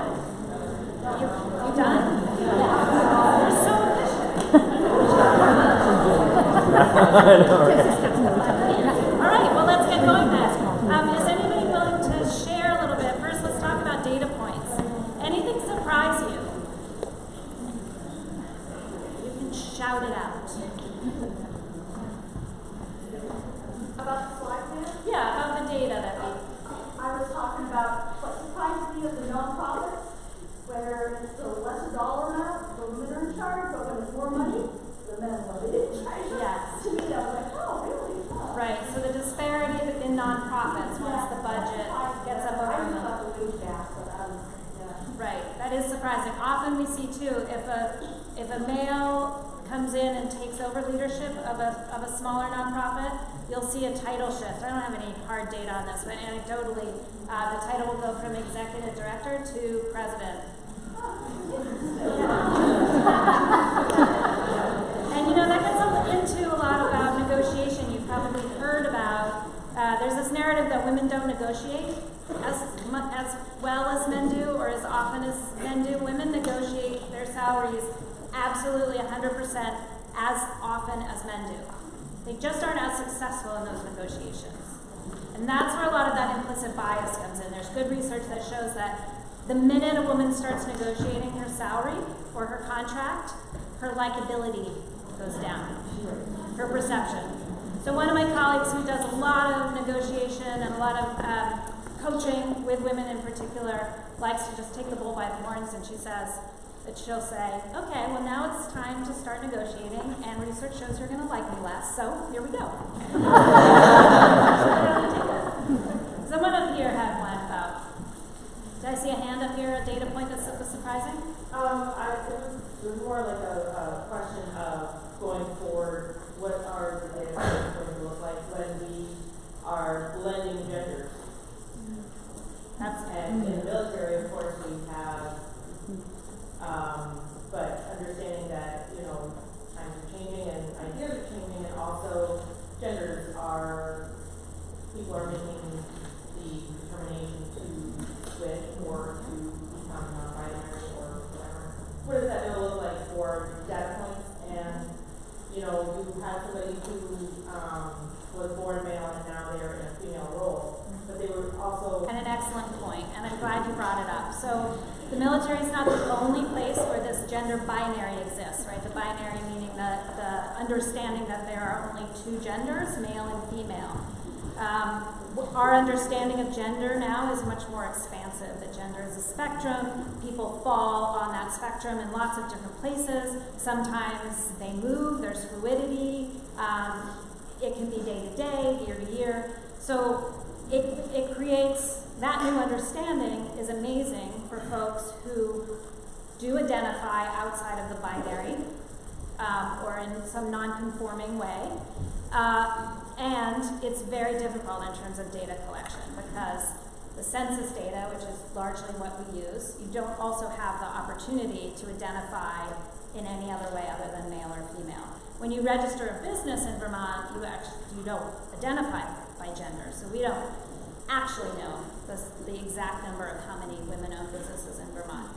You done? You're so efficient. All right, well, let's get going then. Is anybody willing to share a little bit? First, let's talk about data points. Anything surprise you? You can shout it out. About the slide there? Yeah, about the data that we... I was talking about what surprised me of the nonprofits, where it's a lesser dollar amount, the women are in charge, but when it's more money, the men are in charge. Yes. To me, I was like, oh, really? Oh. Right, so the disparity in nonprofits once the budget gets up I over knew the... about the wage gap, but Right, that is surprising. Often we see too, if a male comes in and takes over leadership of a smaller nonprofit, you'll see a title shift. I don't have any hard data on this, but anecdotally, the title will go from executive director to president. And you know, that gets into a lot about negotiation. You've probably heard about, there's this narrative that women don't negotiate as well as men do, or as often as men do. Women negotiate their salaries absolutely 100% as often as men do. They just aren't as successful in those negotiations. And that's where a lot of that implicit bias comes in. There's good research that shows that the minute a woman starts negotiating her salary or her contract, her likability goes down, her perception. So one of my colleagues who does a lot of negotiation and a lot of coaching with women in particular likes to just take the bull by the horns, and she'll say, okay, well now it's time to start negotiating, and research shows you're going to like me less, so here we go. Someone up here had one about, did I see a hand up here, a data point that was surprising? It was more like a question of going forward, what are the data points going to look like when we are blending genders? And in the military, of course, we have, but understanding that, you know, times are changing and ideas are changing, and also genders are, people are making the determination to switch or to become non-binary or whatever. What does that look like for data points? And, you know, you had somebody who was born male and now they're in a female role. But they were also... And an excellent point, and I'm glad you brought it up. So the military is not the only place where this gender binary exists, right? The binary meaning the understanding that there are only two genders, male and female. Our understanding of gender now is much more expansive. That gender is a spectrum. People fall on that spectrum in lots of different places. Sometimes they move, there's fluidity. It can be day to day, year to year. So it creates, that new understanding is amazing for folks who do identify outside of the binary or in some non-conforming way. And it's very difficult in terms of data collection because the census data, which is largely what we use, you don't also have the opportunity to identify in any other way other than male or female. When you register a business in Vermont, you don't identify by gender, so we don't actually know the exact number of how many women-owned businesses in Vermont.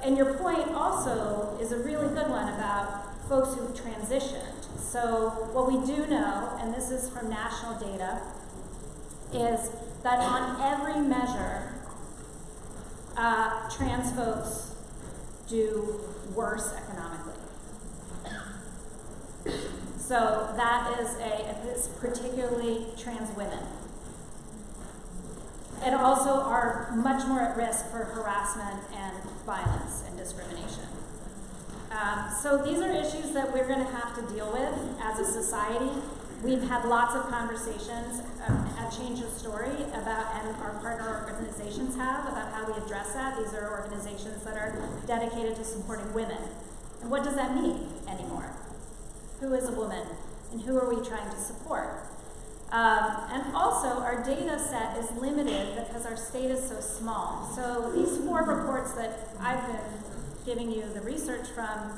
And your point also is a really good one about folks who've transitioned. So what we do know, and this is from national data, is that on every measure, trans folks do worse economically. So that is particularly trans women. And also are much more at risk for harassment and violence and discrimination. So these are issues that we're going to have to deal with as a society. We've had lots of conversations at Change the Story about, and our partner organizations have, about how we address that. These are organizations that are dedicated to supporting women. And what does that mean anymore? Who is a woman? And who are we trying to support? And also, our data set is limited because our state is so small. So these 4 reports that I've been giving you the research from,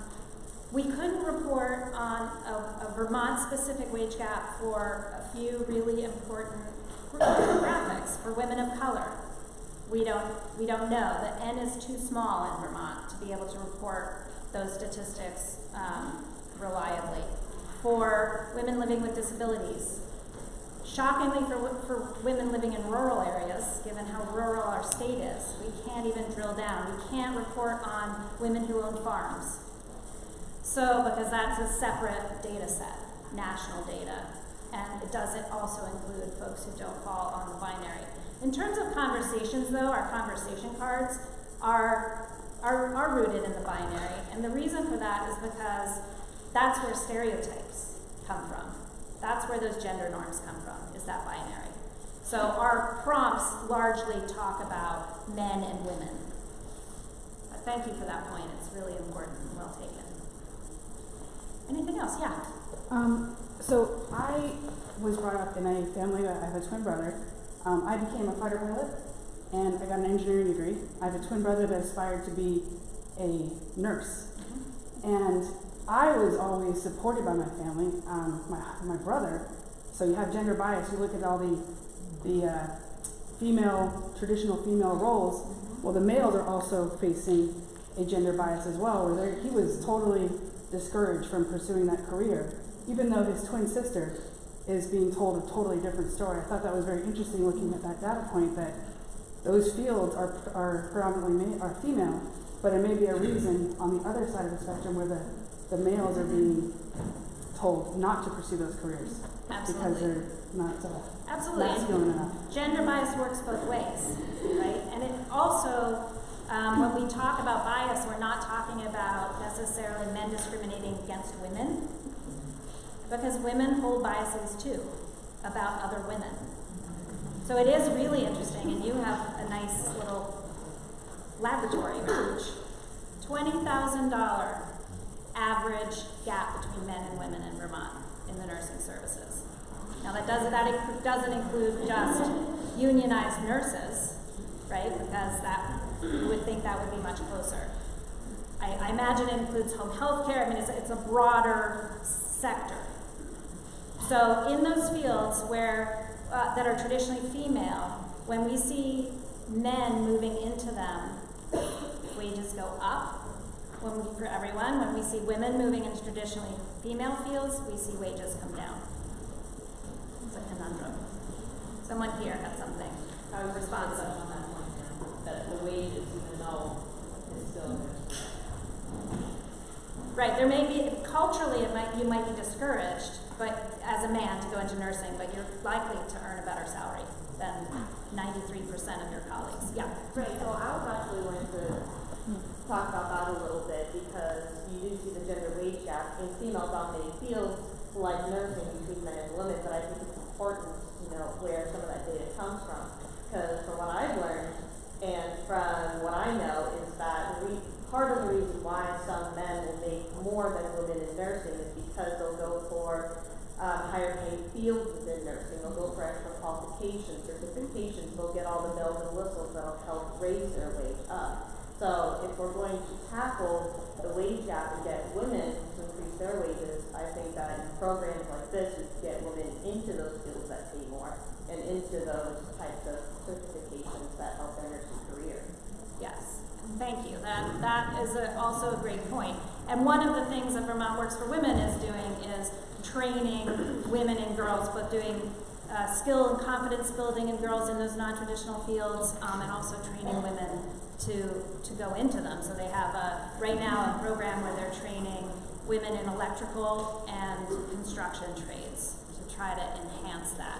we couldn't report on a Vermont-specific wage gap for a few really important demographics. For women of color, we don't know. The N is too small in Vermont to be able to report those statistics reliably. For women living with disabilities, shockingly for women living in rural areas, given how rural our state is, we can't even drill down. We can't report on women who own farms. So, because that's a separate data set, national data, and it doesn't also include folks who don't fall on the binary. In terms of conversations, though, our conversation cards are rooted in the binary, and the reason for that is because that's where stereotypes come from. That's where those gender norms come from, is that binary. So our prompts largely talk about men and women. But thank you for that point. It's really important and well taken. Anything else? Yeah. So I was brought up in a family that I have a twin brother. I became a fighter pilot, and I got an engineering degree. I have a twin brother that aspired to be a nurse. And I was always supported by my family, my brother. So you have gender bias. You look at all the traditional female roles. Well, the males are also facing a gender bias as well, where he was totally discouraged from pursuing that career, even though his twin sister is being told a totally different story. I thought that was very interesting looking at that data point, that those fields are predominantly are female, but it may be a reason on the other side of the spectrum where the males are being told not to pursue those careers. Absolutely. Because they're not Absolutely. masculine enough. Gender bias works both ways, right? And it also, when we talk about bias, we're not talking about necessarily men discriminating against women, because women hold biases too about other women. So it is really interesting, and you have a nice little laboratory approach. $20,000 average gap between men and women in Vermont in the nursing services. Now that doesn't include just unionized nurses, right? Because you would think that would be much closer. I imagine it includes home health care. I mean, it's a broader sector. So in those fields that are traditionally female, when we see men moving into them, wages go up for everyone. When we see women moving into traditionally female fields, we see wages come down. It's a conundrum. Someone here had something. I was responsive on that point, that the wages, even though it's still Right, there may be, culturally you might be discouraged, but as a man to go into nursing, but you're likely to earn a better salary than 93% of your colleagues. Yeah. Right, so I was actually going to talk about that a little bit, because you do see the gender wage gap in female-dominated fields like nursing between men and women, but I think it's important to know where some of that data comes from. Because from what I've learned and from what I know is that part of the reason why some men will make more than women in nursing is because they'll go for higher paid fields within nursing. They'll go for extra qualifications, certifications. They'll get all the bells and whistles that'll help raise their wage up. So if we're going to tackle the wage gap and get women to increase their wages, I think that in programs like this, you get women into those fields that pay more and into those types of certifications that help their nursing career. Yes. Thank you. That is also a great point. And one of the things that Vermont Works for Women is doing is training women and girls, but doing skill and confidence building in girls in those non-traditional fields, and also training women to go into them. So they have right now a program where they're training women in electrical and construction trades to try to enhance that.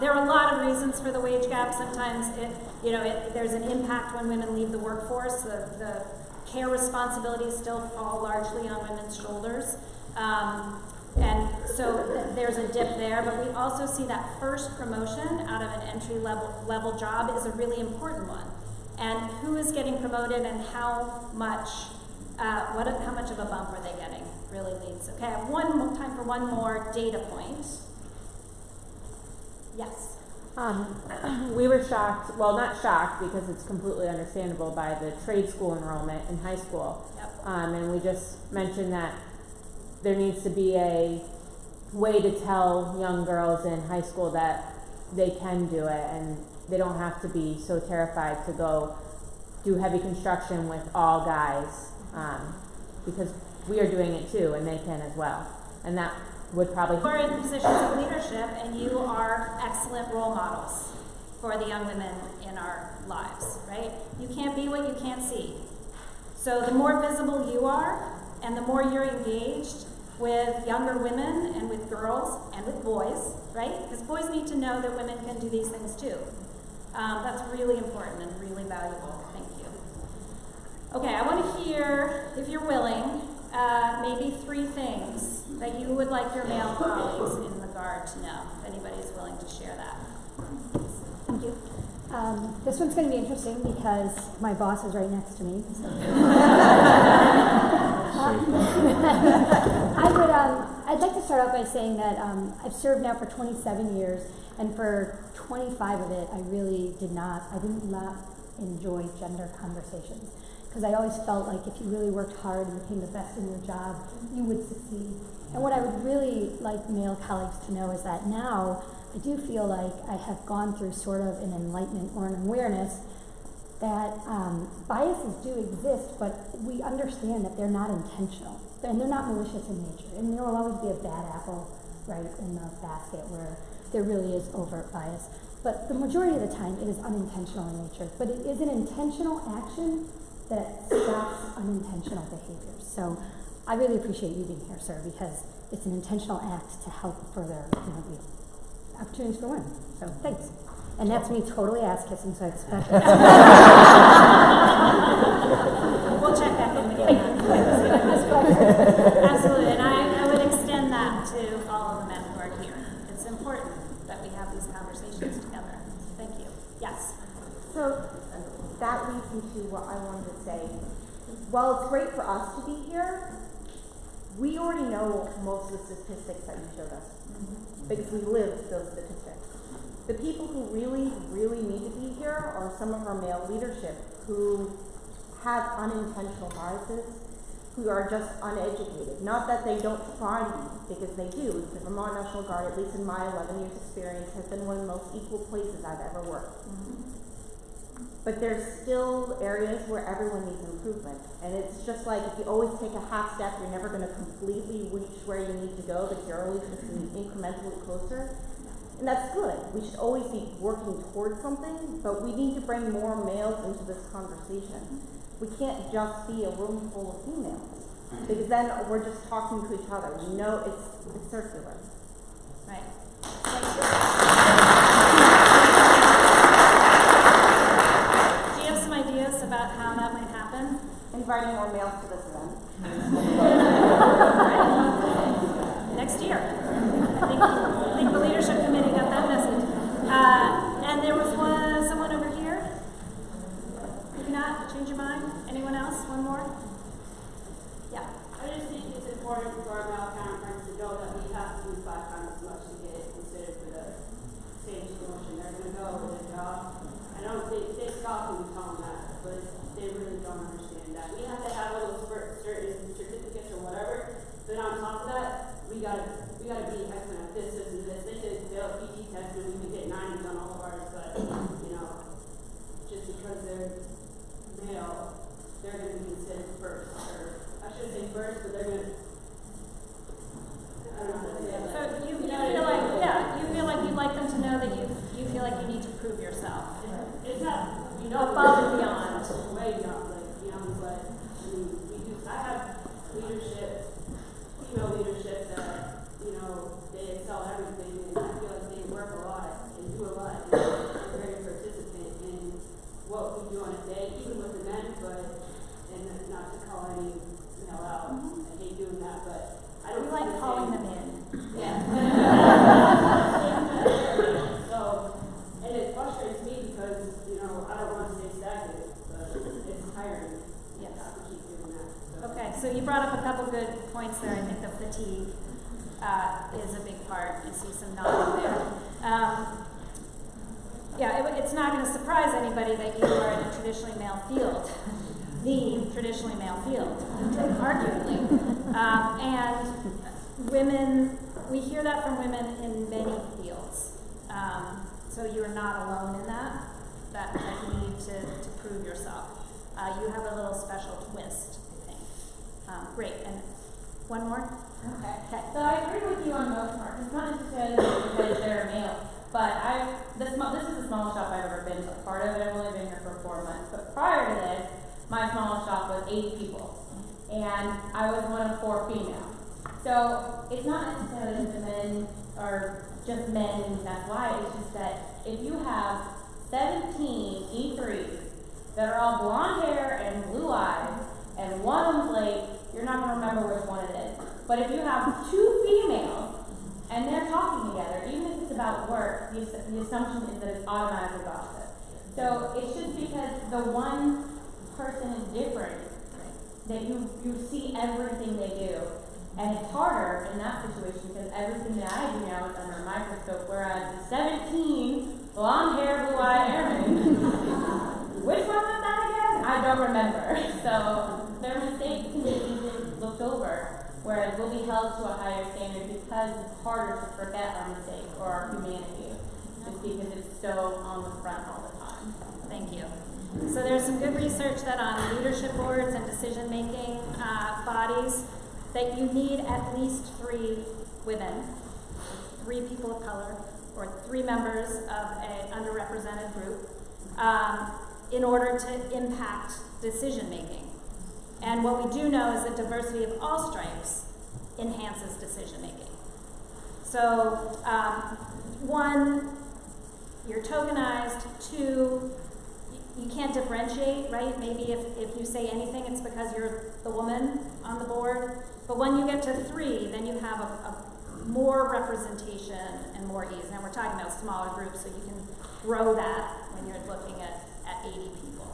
There are a lot of reasons for the wage gap. Sometimes there's an impact when women leave the workforce. The care responsibilities still fall largely on women's shoulders. And so there's a dip there, but we also see that first promotion out of an entry level job is a really important one. And who is getting promoted and how much of a bump are they getting really leads. Okay, I have time for one more data point. Yes. We were shocked, well, not shocked because it's completely understandable, by the trade school enrollment in high school. Yep. And we just mentioned that there needs to be a way to tell young girls in high school that they can do it, and they don't have to be so terrified to go do heavy construction with all guys, because we are doing it too, and they can as well. And that would probably... You are in positions of leadership, and you are excellent role models for the young women in our lives, right? You can't be what you can't see. So the more visible you are, and the more you're engaged with younger women and with girls and with boys, right? Because boys need to know that women can do these things too. That's really important and really valuable. Thank you. Okay, I want to hear, if you're willing, maybe 3 things that you would like your male colleagues in the Guard to know. If anybody is willing to share that. Thank you. This one's going to be interesting because my boss is right next to me. So. I'd like to start out by saying that I've served now for 27 years, and for 25 of it, I did not enjoy gender conversations, because I always felt like if you really worked hard and became the best in your job, you would succeed. And what I would really like male colleagues to know is that now I do feel like I have gone through sort of an enlightenment or an awareness that biases do exist, but we understand that they're not intentional, and they're not malicious in nature, and there will always be a bad apple, right, in the basket where there really is overt bias. But the majority of the time, it is unintentional in nature, but it is an intentional action that stops unintentional behaviors. So I really appreciate you being here, sir, because it's an intentional act to help further, the opportunities for women. So thanks. And that's me totally ass kissing, so I expect it. We'll check back in with you. Absolutely, and I would extend that to all of the men who are here. It's important that we have these conversations together. Thank you. Yes? So that leads me to what I wanted to say. While it's great for us to be here, we already know most of the statistics that you showed us, because we live those statistics. The people who really, really need to be here are some of our male leadership who have unintentional biases, who are just uneducated. Not that they don't try to be, because they do. The Vermont National Guard, at least in my 11 years experience, has been one of the most equal places I've ever worked. But there's still areas where everyone needs improvement. And it's just like if you always take a half step, you're never going to completely reach where you need to go, but you're always just incrementally closer. And that's good. We should always be working towards something, but we need to bring more males into this conversation. We can't just be a room full of females, because then we're just talking to each other. You know, it's circular. Right. Thank you. Do you have some ideas about how that might happen? Inviting more males to this event. Next year. I think the leadership committee got that message. And there was someone over here. Maybe not. Change your mind. Anyone else? One more? Yeah. I just think it's important for our male counterparts to know that we have to do 5 times as much to get considered for the same promotion. They're going to go with a job. I don't think they stop when we tell them that, but they really don't understand that. We have to have all those certain certificates or whatever, but on top of that, we gotta be excellent at this, and this. They could fail a PT test and we could get 90s on all of ours, but just because they're male, they're going to be considered first, or I shouldn't say first, but they're going to. I don't know how to say that. So you feel like you'd like them to know that you feel like you need to prove yourself. It's not, above and beyond. Way beyond, but I have leadership, female leadership that, they excel everything, and I feel like they work a lot and do a lot, and they're very participant in what we do on a day, even with the men, and not to call any male out, I hate doing that, but I don't like calling them in. Yeah. So, and it frustrates me because, I don't want to stay stagnant, but it's tiring. Yes. I have to keep doing that. So. Okay, so you brought up a couple good points there. I think the fatigue is a big part. I see some nodding there. It's not going to surprise anybody that you are in a traditionally male field, the traditionally male field, arguably. And women, we hear that from women in many fields. So so you are not alone in that need to prove yourself. You have a little special twist, I think. Great, and one more? Okay. So I agree with you on most parts. It's not necessarily because they're male, but this is the smallest shop I've ever been a part of. I've only been here for 4 months. But prior to this, my smallest shop was 8 people, and I was one of 4 females. So it's not necessarily that the men are just men and that's why. It's just that if you have 17 E3s that are all blonde hair and blue eyes, and one of them's late, you're not going to remember which one it is. But if you have 2 females and they're talking together, even if it's about work, the assumption is that it's automatically gossip. So it's just because the one person is different that you see everything they do. And it's harder in that situation because everything that I do now is under a microscope, whereas the 17 blonde hair, blue eyed airmen, which one was that again? I don't remember. So their mistakes can be easily looked over, whereas we'll be held to a higher standard because it's harder to forget our mistakes or our humanity, just because it's so on the front all the time. Thank you. So there's some good research that on leadership boards and decision-making bodies, that you need at least 3 women, 3 people of color, or 3 members of an underrepresented group in order to impact decision-making. And what we do know is that diversity of all stripes enhances decision-making. So 1, you're tokenized. 2, you can't differentiate, right? Maybe if you say anything, it's because you're the woman on the board. But when you get to 3, then you have a more representation and more ease. Now we're talking about smaller groups, so you can grow that when you're looking at 80 people.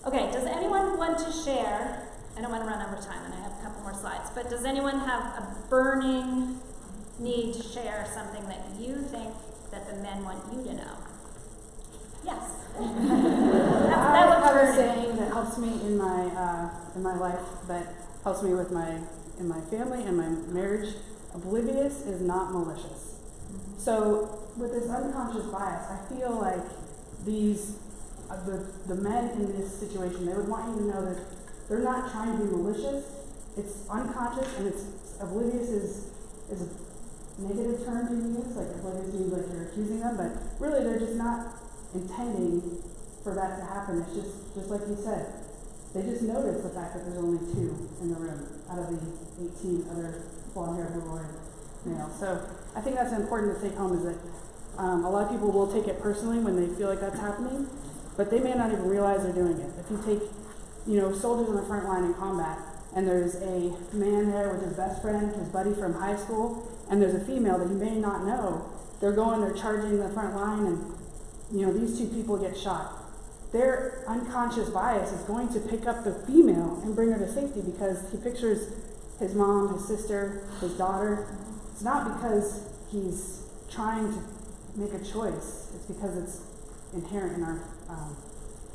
Okay, does anyone want to share? I don't want to run over time, and I have a couple more slides. But does anyone have a burning need to share something that you think that the men want you to know? Yes. I have a saying that helps me in my life, that helps me with in my family and my marriage. Oblivious is not malicious. So with this unconscious bias, I feel like these the men in this situation, they would want you to know that they're not trying to be malicious. It's unconscious, and it's oblivious is a negative term to use. Like oblivious means like you're accusing them, but really they're just not intending for that to happen. It's just like you said. They just noticed the fact that there's only 2 in the room out of the 18 other blonde-haired, blue-eyed males. So I think that's important to take home, is that a lot of people will take it personally when they feel like that's happening, but they may not even realize they're doing it. If you take, soldiers on the front line in combat, and there's a man there with his best friend, his buddy from high school, and there's a female that you may not know, they're charging the front line, and these 2 people get shot. Their unconscious bias is going to pick up the female and bring her to safety because he pictures his mom, his sister, his daughter. It's not because he's trying to make a choice. It's because it's inherent in our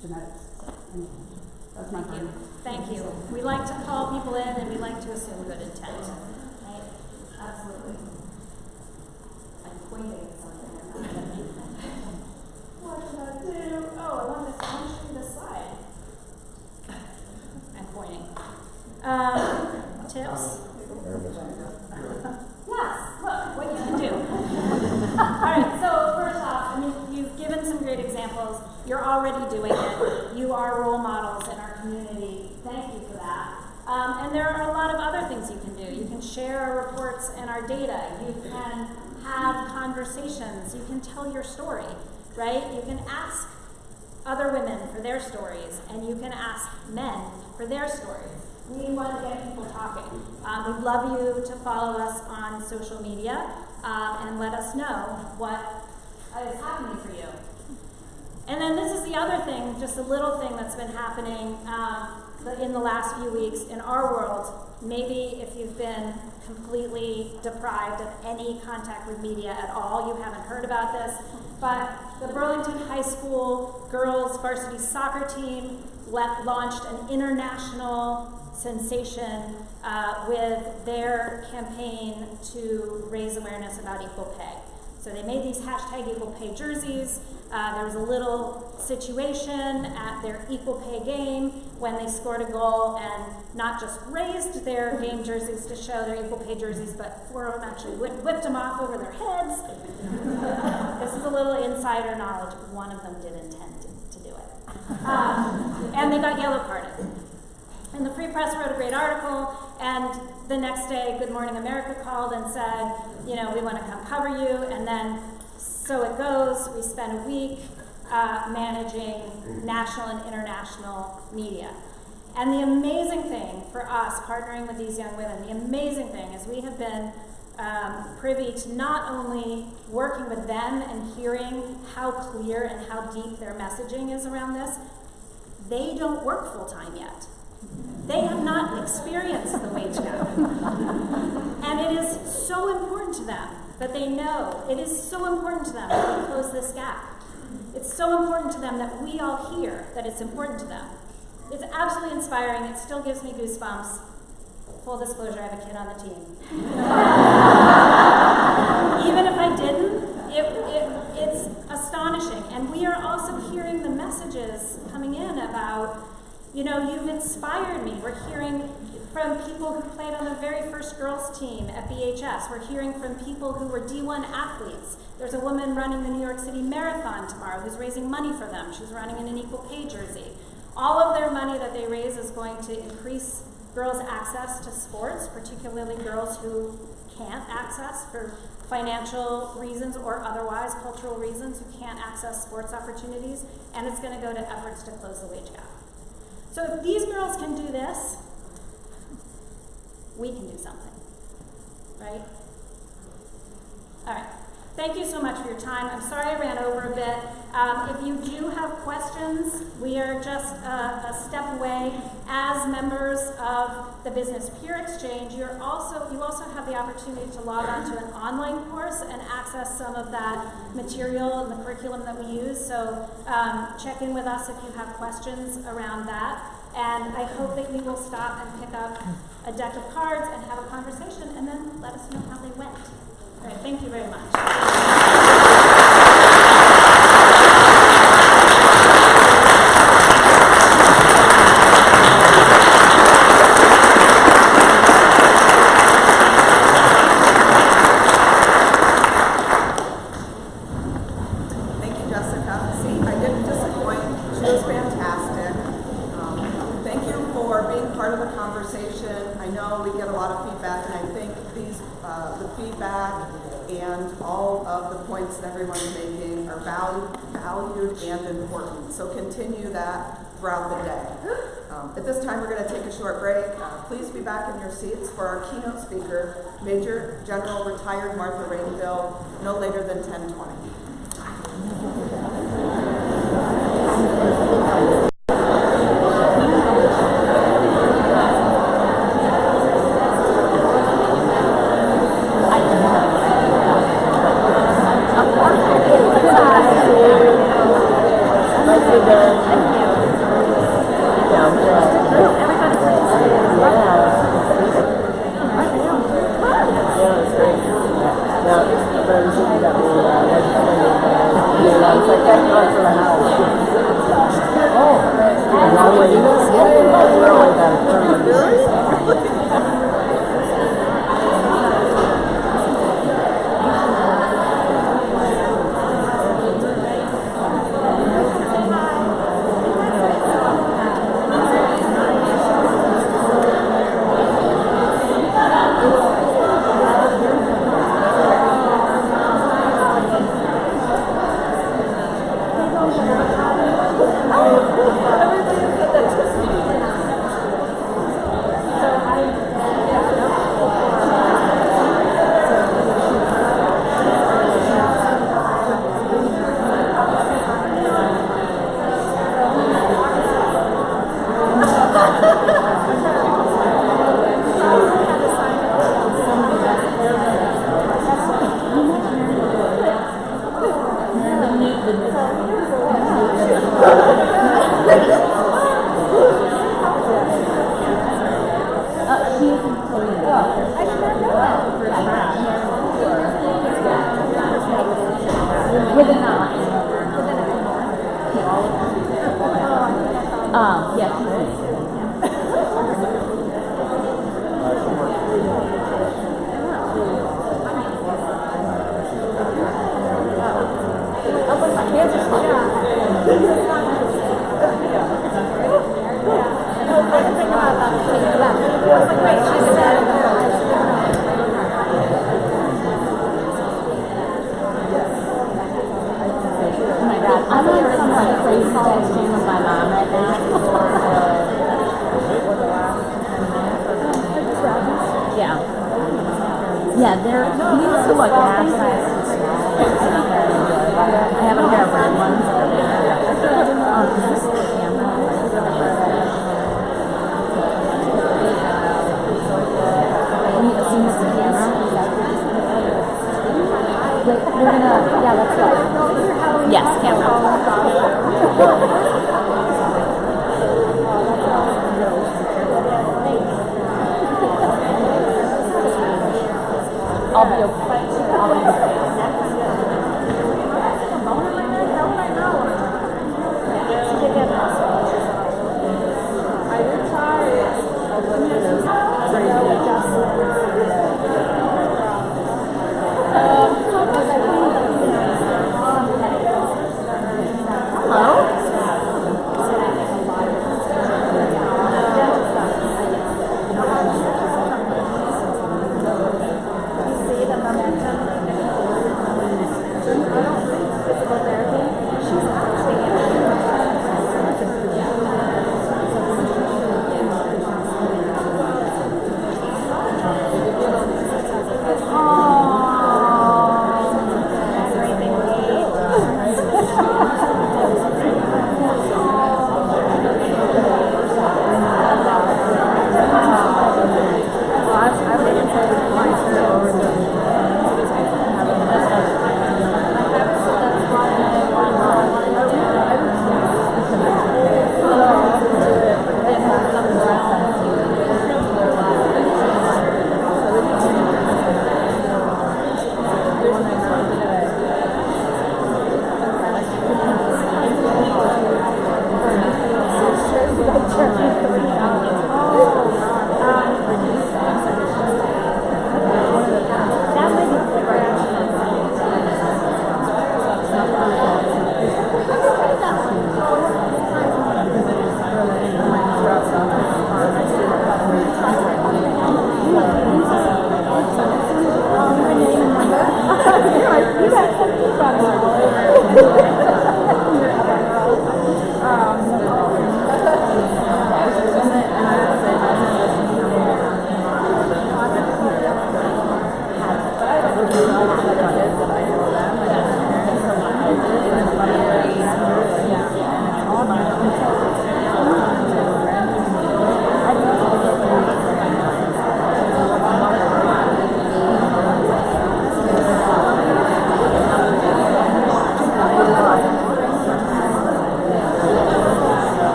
genetics. So, anyway, that's my point. Thank you. We like to call people in, and we like to assume good intent. Right? Absolutely. I'm pointing at something. What did I do? Oh, I want to show you the slide. I'm pointing. Tips? Yes, look, what you can do. All right, so first off, you've given some great examples. You're already doing it. You are role models in our community. Thank you for that. And there are a lot of other things you can do. You can share our reports and our data. You can have conversations. You can tell your story, right? You can ask other women for their stories, and you can ask men for their stories. We want to get people talking. We'd love you to follow us on social media and let us know what is happening for you. And then this is the other thing, just a little thing that's been happening in the last few weeks in our world. Maybe if you've been completely deprived of any contact with media at all, you haven't heard about this. But the Burlington High School girls varsity soccer team launched an international sensation with their campaign to raise awareness about equal pay. So they made these hashtag equal pay jerseys. There was a little situation at their equal pay game when they scored a goal and not just raised their game jerseys to show their equal pay jerseys, but four of them actually whipped them off over their heads. This is a little insider knowledge. One of them did intend to do it. And they got yellow carded. And the Free Press wrote a great article, and the next day, Good Morning America called and said, you know, we want to come cover you, and then so it goes. We spent a week managing national and international media. And the amazing thing for us, partnering with these young women, the amazing thing is we have been privy to not only working with them and hearing how clear and how deep their messaging is around this, they don't work full-time yet. They have not experienced the wage gap. And it is so important to them that they know. It is so important to them that we close this gap. It's so important to them that we all hear that it's important to them. It's absolutely inspiring. It still gives me goosebumps. Full disclosure, I have a kid on the team. Even if I didn't, it's astonishing. And we are also hearing the messages coming in about, you know, you've inspired me. We're hearing from people who played on the very first girls team at BHS. We're hearing from people who were D1 athletes. There's a woman running the New York City Marathon tomorrow who's raising money for them. She's running in an equal pay jersey. All of their money that they raise is going to increase girls' access to sports, particularly girls who can't access for financial reasons or otherwise cultural reasons, who can't access sports opportunities, and it's going to go to efforts to close the wage gap. So if these girls can do this, we can do something, right? All right. Thank you so much for your time. I'm sorry I ran over a bit. If you do have questions, we are just a step away. As members of the Business Peer Exchange, you also have the opportunity to log on to an online course and access some of that material and the curriculum that we use. So check in with us if you have questions around that. And I hope that you will stop and pick up a deck of cards and have a conversation, and then let us know how they went. All right, thank you very much. Everyone's making are valued and important. So continue that throughout the day. At this time, we're going to take a short break. Please be back in your seats for our keynote speaker, Major General Retired Martha Rainville, no later than 10:20.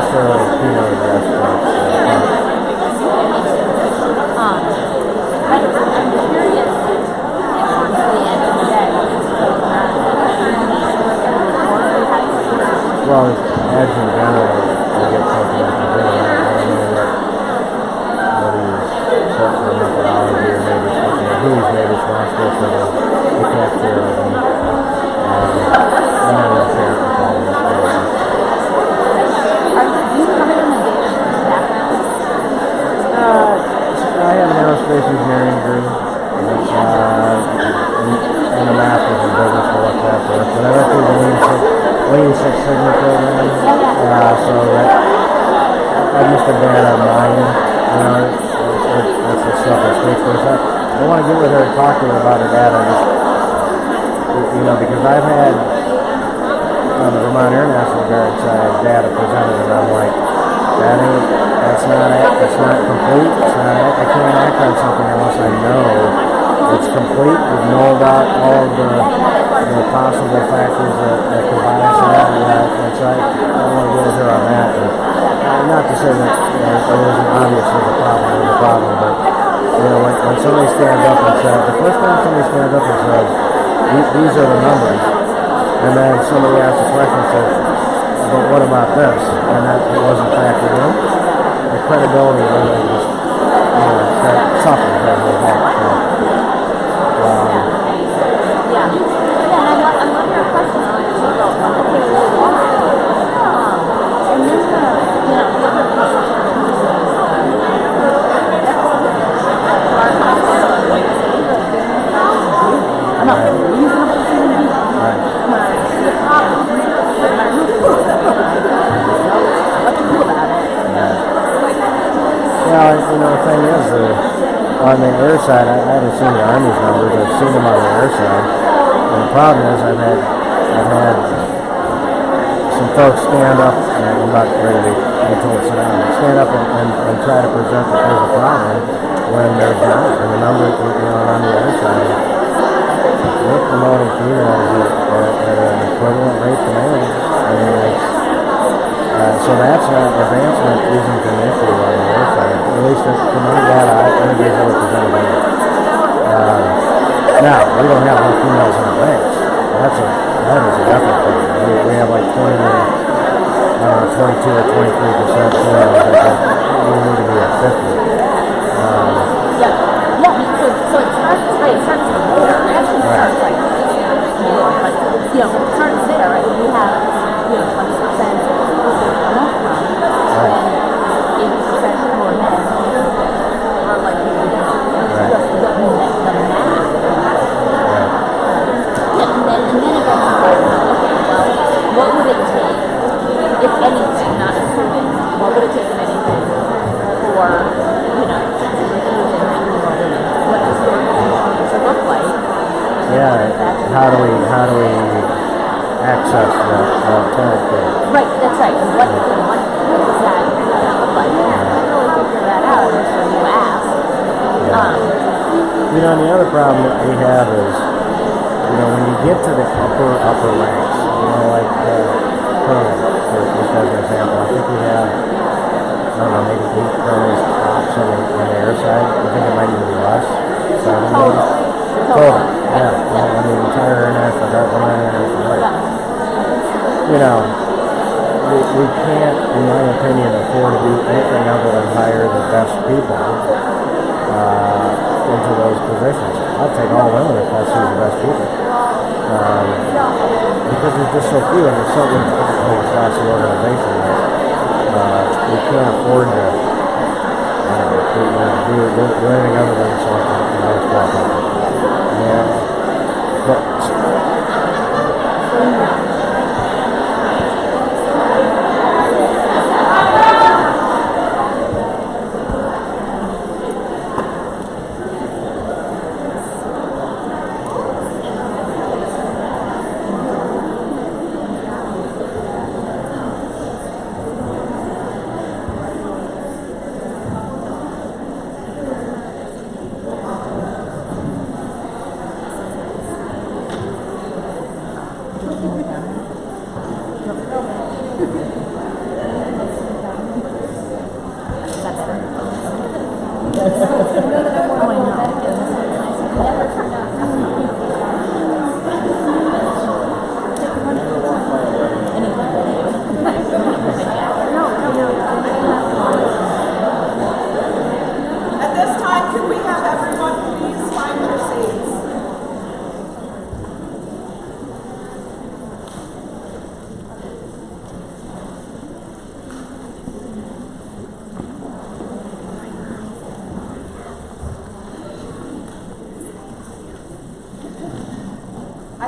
necessarily female dress, but I'm curious if towards the end of the day, well, ads in general, they get something like that. I don't know what he's set for methodology, or maybe something, who's maybe responsible for the capture of them. I'm not real sure with all of that. do you come from a data background? I have an aerospace engineering degree, and a master's in business for what's that for. But I went through the Lean Six Sigma program, so that I must have been out of mind, you know, that's the stuff that speaks for itself. I want to get with her and talk to her about her data, you know, because I've had on the Vermont Air National Guard side data presented, and I'm like, that's not complete. I can't act on something unless I know it's complete. I know about all of the possible factors that could bias that. And so I want to go with her on that. And not to say that it isn't obvious there's a problem, but you know, when somebody stands up and says, the first time somebody stands up and says, these are the numbers, and then somebody asks a question and says, but what about this? And that it wasn't factored in. The credibility of it just, suffers as a result. Yeah. And I love your question on it. So, okay, well, why? And then, the other question I'm not reasonable human being. The problem with my roof is what to do about it. Well, the thing is, on the air side, I haven't seen the Army's numbers. I've seen them on the air side. And the problem is, I've had some folks stand up, and I'm not ready to be told to sit down, but stand up and try to present that there's a problem when there's not. And the number, on the air side, we're promoting females at an equivalent rate to males. I mean, so that's not, advancement isn't an issue on the air side. At least for my data, I think it's represented by now, we don't have enough females in our ranks. That is a definite problem. We have like 22 or 23% females. I think we need to be at 50. So it starts there. It actually starts like more, but it starts there, right? You have 20% enough time, and 80% more men are like the math. And then it goes to okay, well, what would it take, if anything, not assuming, what would it take if anything for what does your to look like? How do we access that character? Right, that's right. And what does that look like? Yeah, I can't really figure that out until you ask. The other problem that we have is, when you get to the upper ranks, like colonel, just as an example, I think we have, I don't know, maybe 8 colonels tops on the air side. I think it might even be less. 7 maybe. Total. Yeah. The entire Air National Guard, Vermont Air National Guard. We can't, in my opinion, afford to do anything other than hire the best people into those positions. I'll take all women if that's who's the best people. Because there's just so few, and there's so good across the organization that we can't afford to do anything other than select the best qualified people. But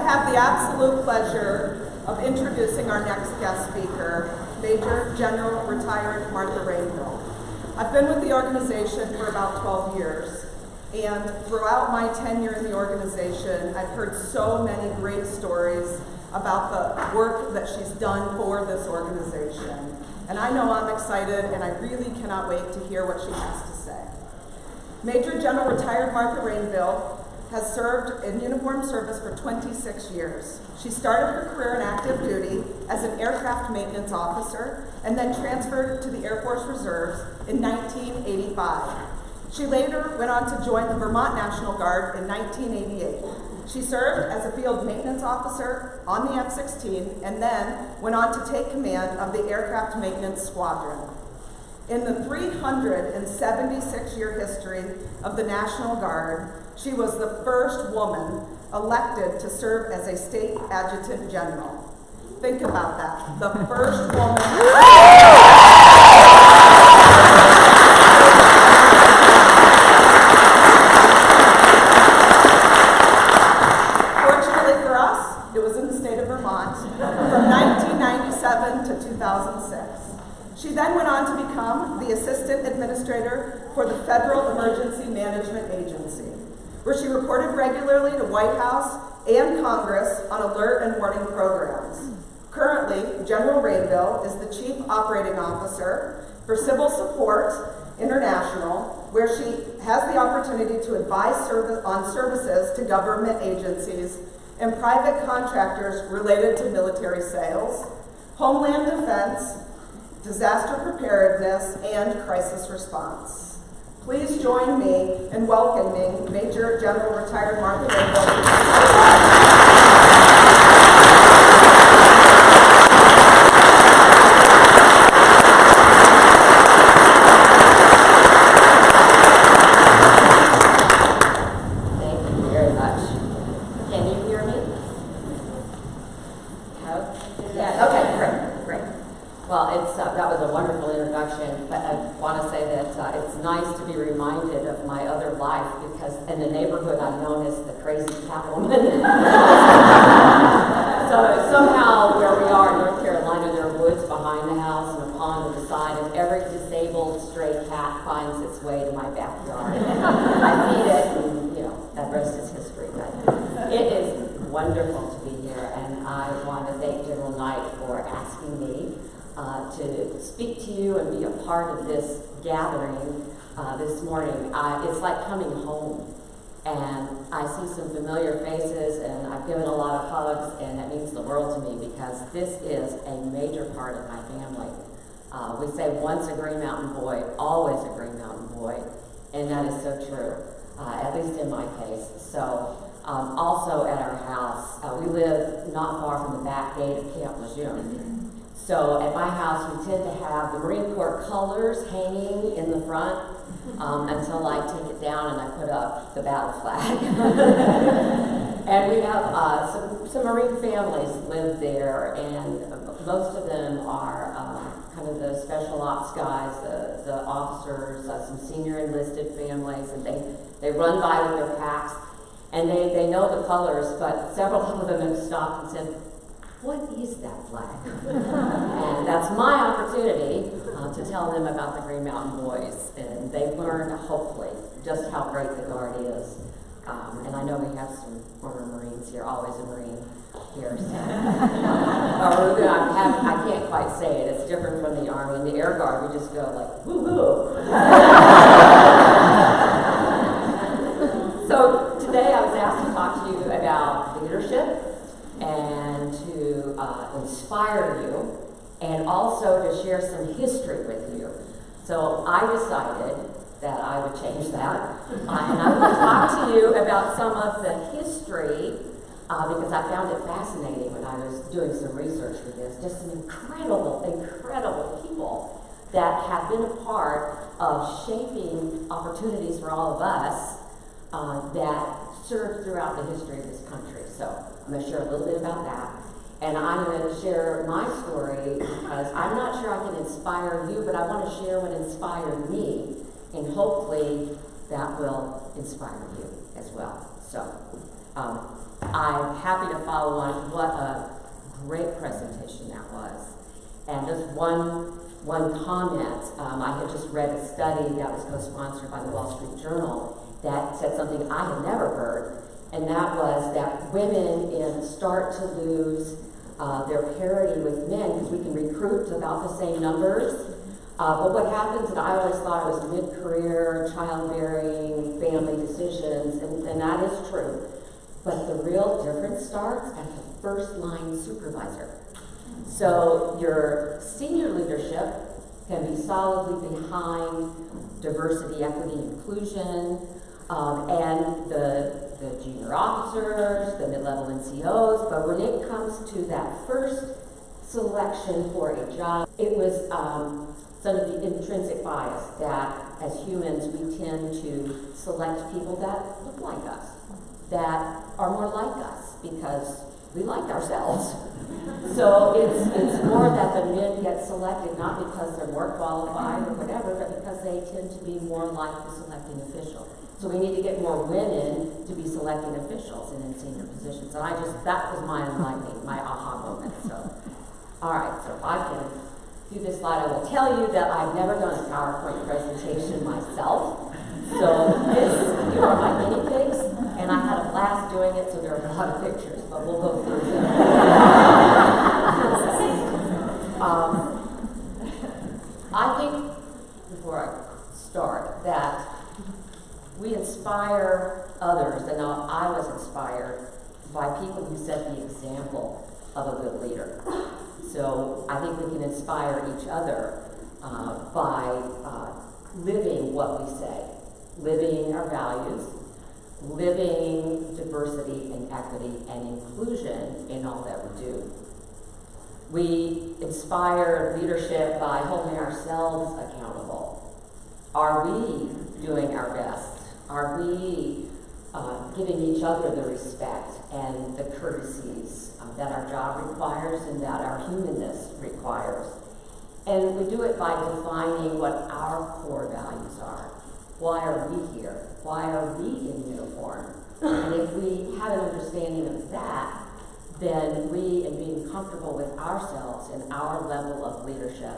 have the absolute pleasure of introducing our next guest speaker, Major General Retired Martha Rainville. I've been with the organization for about 12 years, and throughout my tenure in the organization, I've heard so many great stories about the work that she's done for this organization. And I know I'm excited, and I really cannot wait to hear what she has to say. Major General Retired Martha Rainville has served in uniformed service for 26 years. She started her career in active duty as an aircraft maintenance officer and then transferred to the Air Force Reserves in 1985. She later went on to join the Vermont National Guard in 1988. She served as a field maintenance officer on the F-16 and then went on to take command of the Aircraft Maintenance Squadron. In the 376-year history of the National Guard, she was the first woman elected to serve as a state adjutant general. Think about that. The first woman. Fortunately for us, it was in the state of Vermont from 1997 to 2006. She then went on to become the Assistant Administrator for the Federal Emergency Management Agency, where she reported regularly to White House and Congress on alert and warning programs. Currently, General Rainville is the Chief Operating Officer for Civil Support International, where she has the opportunity to advise on services to government agencies and private contractors related to military sales, homeland defense, disaster preparedness, and crisis response. Please join me in welcoming Major General Retired Martha Rainville. Thank you very much. Can you hear me? No? Yeah, okay, great. Well, that was a wonderful introduction, but I want to say that it's nice to be reminded of my other life, because in the neighborhood I'm known as the crazy Catwoman. So somehow where we are in North Carolina, there are woods behind the house and a pond at the side, and every disabled stray cat finds its way to my backyard. I feed it, and that rest is history. But it is wonderful to be here, and I want to thank General Knight for asking me to speak to you and be a part of this gathering this morning. It's like coming home, and I see some familiar faces, and I've given a lot of hugs, and it means the world to me, because this is a major part of my family. We say once a Green Mountain boy, always a Green Mountain boy, and that is so true, at least in my case. So also at our house, we live not far from the back gate of Camp Lejeune. So at my house, we tend to have the Marine Corps colors hanging in the front until I take it down and I put up the battle flag. And we have some Marine families live there, and most of them are kind of the special ops guys, the officers, some senior enlisted families, and they run by with their packs, and they know the colors, but several of them have stopped and said, "What is that flag?" And that's my opportunity to tell them about the Green Mountain Boys, and they've learned, hopefully, just how great the Guard is. And I know we have some former Marines here, always a Marine here. So. I can't quite say it. It's different from the Army. In the Air Guard, we just go like, woo-hoo. So today I was asked to talk to you about leadership and to inspire you, and also to share some history with you. So I decided that I would change that, and I will talk to you about some of the history, because I found it fascinating when I was doing some research for this. Just some incredible people that have been a part of shaping opportunities for all of us that served throughout the history of this country. So I'm going to share a little bit about that. And I'm going to share my story because I'm not sure I can inspire you, but I want to share what inspired me, and hopefully that will inspire you as well. So I'm happy to follow on. What a great presentation that was. And just one comment, I had just read a study that was co-sponsored by the Wall Street Journal that said something I had never heard, and that was that women start to lose their parity with men because we can recruit to about the same numbers. But what happens, and I always thought it was mid-career, childbearing, family decisions, and that is true. But the real difference starts at the first line supervisor. So your senior leadership can be solidly behind diversity, equity, inclusion, and the junior officers, the mid-level NCOs, but when it comes to that first selection for a job, it was some of the intrinsic bias that as humans we tend to select people that look like us, that are more like us because we like ourselves. So it's more that the men get selected not because they're more qualified or whatever, but because they tend to be more like the selecting official. So we need to get more women to be selecting officials and in senior positions. And that was my enlightening, my aha moment. So, all right, so if I can do this slide, I will tell you that I've never done a PowerPoint presentation myself. So you are my guinea pigs, and I had a blast doing it, so there are a lot of pictures, but we'll go through them. I think, before I start, that we inspire others, and I was inspired by people who set the example of a good leader. So I think we can inspire each other by living what we say, living our values, living diversity and equity and inclusion in all that we do. We inspire leadership by holding ourselves accountable. Are we doing our best? Are we giving each other the respect and the courtesies that our job requires and that our humanness requires? And we do it by defining what our core values are. Why are we here? Why are we in uniform? And if we have an understanding of that, then we, in being comfortable with ourselves and our level of leadership,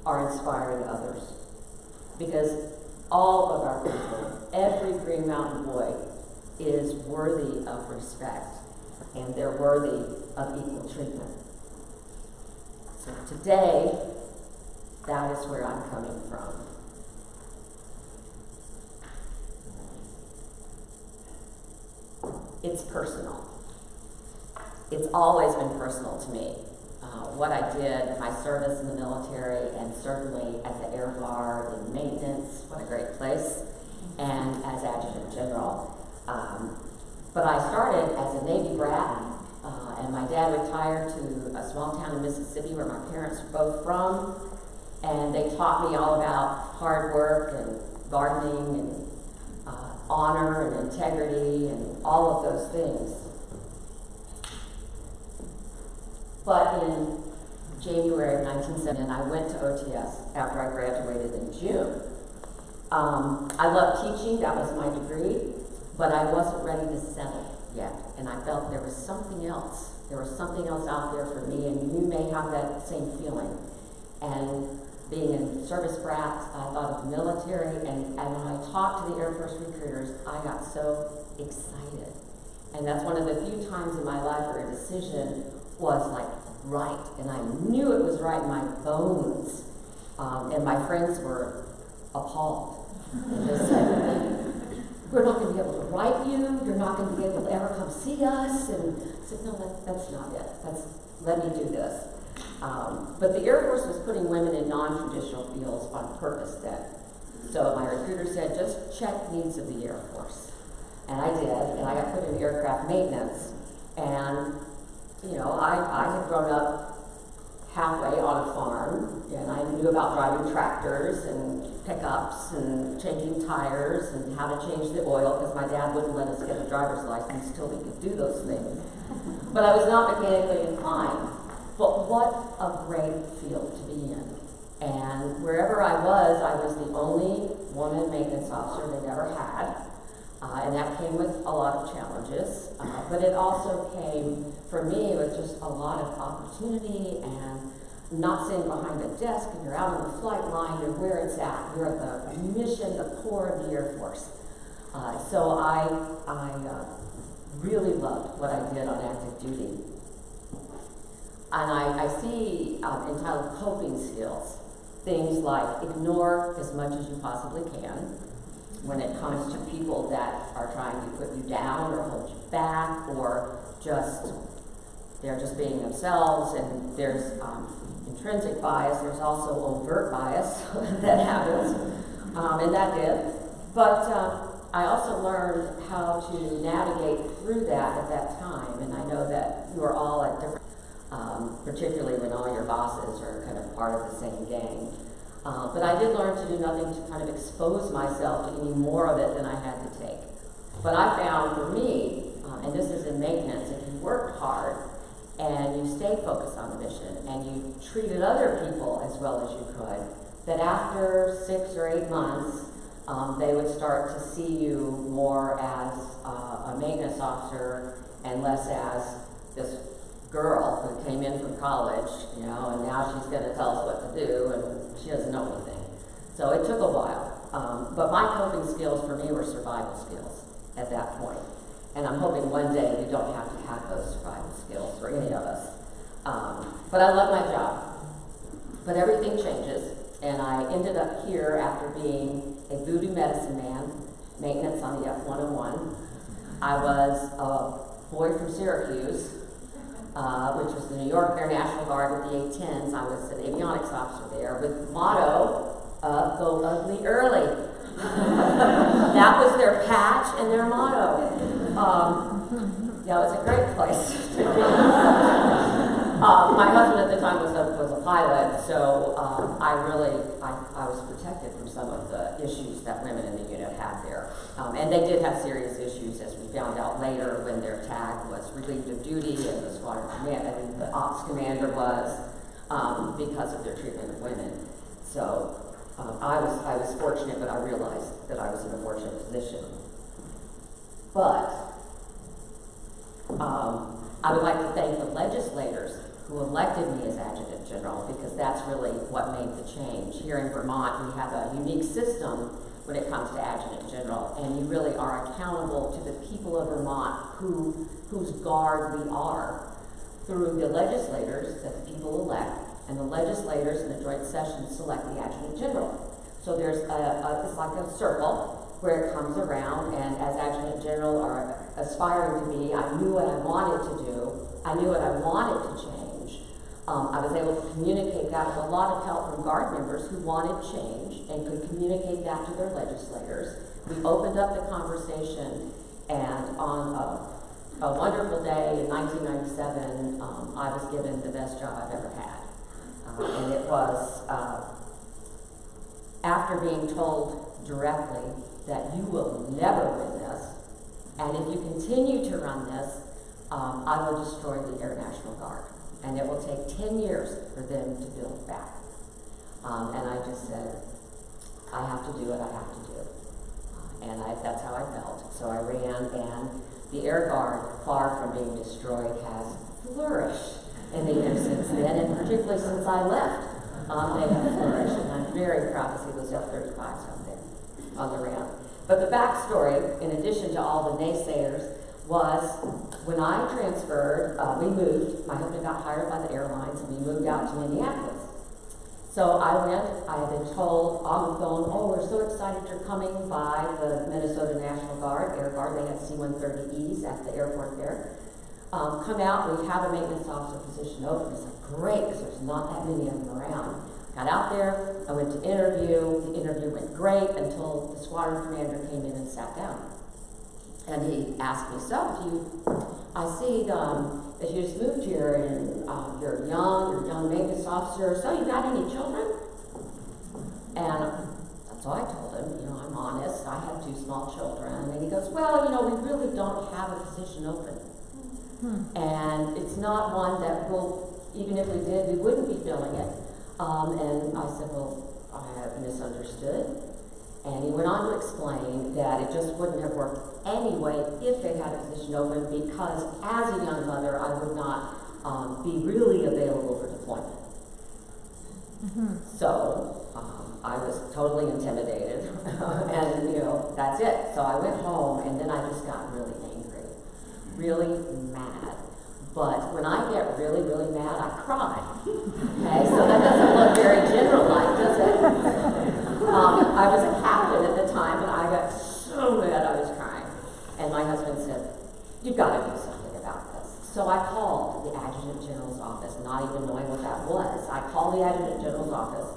are inspiring others. Because all of our people, every Green Mountain boy, is worthy of respect, and they're worthy of equal treatment. So today, that is where I'm coming from. It's personal. It's always been personal to me. What I did, my service in the military, and certainly as the Air Guard in maintenance, what a great place, and as Adjutant General. But I started as a Navy brat, and my dad retired to a small town in Mississippi where my parents were both from, and they taught me all about hard work and gardening and honor and integrity and all of those things. But in January of 1970, I went to OTS after I graduated in June. I loved teaching, that was my degree, but I wasn't ready to settle yet. And I felt there was something else. There was something else out there for me, and you may have that same feeling. And being in service brats, I thought of the military, and when I talked to the Air Force recruiters, I got so excited. And that's one of the few times in my life where a decision was like right, and I knew it was right in my bones. And my friends were appalled. They said, we're not going to be able to write you, you're not going to be able to ever come see us. And I said, no, that's not it. Let me do this. But the Air Force was putting women in non-traditional fields on purpose then. So my recruiter said, just check needs of the Air Force. And I did, and I got put in aircraft maintenance. And, you know, I had grown up halfway on a farm, and I knew about driving tractors and pickups and changing tires and how to change the oil, because my dad wouldn't let us get a driver's license until we could do those things. But I was not mechanically inclined. But what a great field to be in. And wherever I was the only woman maintenance officer they'd ever had. And that came with a lot of challenges, but it also came, for me, with just a lot of opportunity and not sitting behind a desk and you're out on the flight line, you're where it's at. You're at the mission, the core of the Air Force. So I really loved what I did on active duty. And I see entitled coping skills, things like ignore as much as you possibly can when it comes to people that are trying to put you down or hold you back, or they're just being themselves, and there's intrinsic bias, there's also overt bias that happens, and that did. But I also learned how to navigate through that at that time, and I know that you are all at different, particularly when all your bosses are kind of part of the same gang. But I did learn to do nothing to kind of expose myself to any more of it than I had to take. But I found for me, and this is in maintenance, if you worked hard and you stayed focused on the mission and you treated other people as well as you could, that after 6 or 8 months, they would start to see you more as a maintenance officer and less as this girl who came in from college, and now she's going to tell us what to do, and she doesn't know anything. So it took a while. But my coping skills for me were survival skills at that point. And I'm hoping one day we don't have to have those survival skills for any of us. But I love my job. But everything changes, and I ended up here after being a voodoo medicine man, maintenance on the F-101. I was a boy from Syracuse, which was the New York Air National Guard with the A-10s. I was an avionics officer there with the motto of go ugly early. That was their patch and their motto. It was a great place to be. My husband at the time was a pilot, so I was protected from some of the issues that women in the unit had there. And they did have serious issues, as we found out later when their tag was relieved of duty and the squadron the ops commander was, because of their treatment of women. So I was fortunate, but I realized that I was in a fortunate position. But I would like to thank the legislators who elected me as Adjutant General, because that's really what made the change. Here in Vermont, we have a unique system when it comes to Adjutant General, and you really are accountable to the people of Vermont whose guard we are through the legislators that the people elect, and the legislators in the joint session select the Adjutant General. So there's it's like a circle where it comes around, and as Adjutant General or aspiring to be, I knew what I wanted to do, I knew what I wanted to change. I was able to communicate that with a lot of help from Guard members who wanted change and could communicate that to their legislators. We opened up the conversation, and on a wonderful day in 1997, I was given the best job I've ever had. And it was after being told directly that you will never win this, and if you continue to run this, I will destroy the Air National Guard. And it will take 10 years for them to build back. And I just said, I have to do what I have to do. And that's how I felt. So I ran, and the Air Guard, far from being destroyed, has flourished in the years since then, and particularly since I left. They have flourished, and I'm very proud to see those F-35s out there on the ramp. But the backstory, in addition to all the naysayers, was when I transferred, we moved. My husband got hired by the airlines, and we moved out to Minneapolis. So I went, I had been told on the phone, oh, we're so excited you're coming by the Minnesota National Guard, Air Guard. They had C-130Es at the airport there. Come out, we have a maintenance officer position open. It's like, great, because there's not that many of them around. Got out there, I went to interview. The interview went great until the squadron commander came in and sat down. And he asked me, so I see that you just moved here and you're a young maintenance officer, so you got any children? And so I told him, I'm honest, I have 2 small children. And he goes, well, we really don't have a position open. And it's not one that even if we did, we wouldn't be filling it. And I said, well, I have misunderstood. And he went on to explain that it just wouldn't have worked anyway if they had a position open, because as a young mother, I would not be really available for deployment. So I was totally intimidated, and you know, that's it. So I went home, and then I just got really angry, really mad. But when I get really, really mad, I cry. Okay, so that doesn't look very general-like, does it? I was a captain at the time, and I got so mad I was crying. And my husband said, "You've got to do something about this." So I called the Adjutant General's office, not even knowing what that was. I called the Adjutant General's office,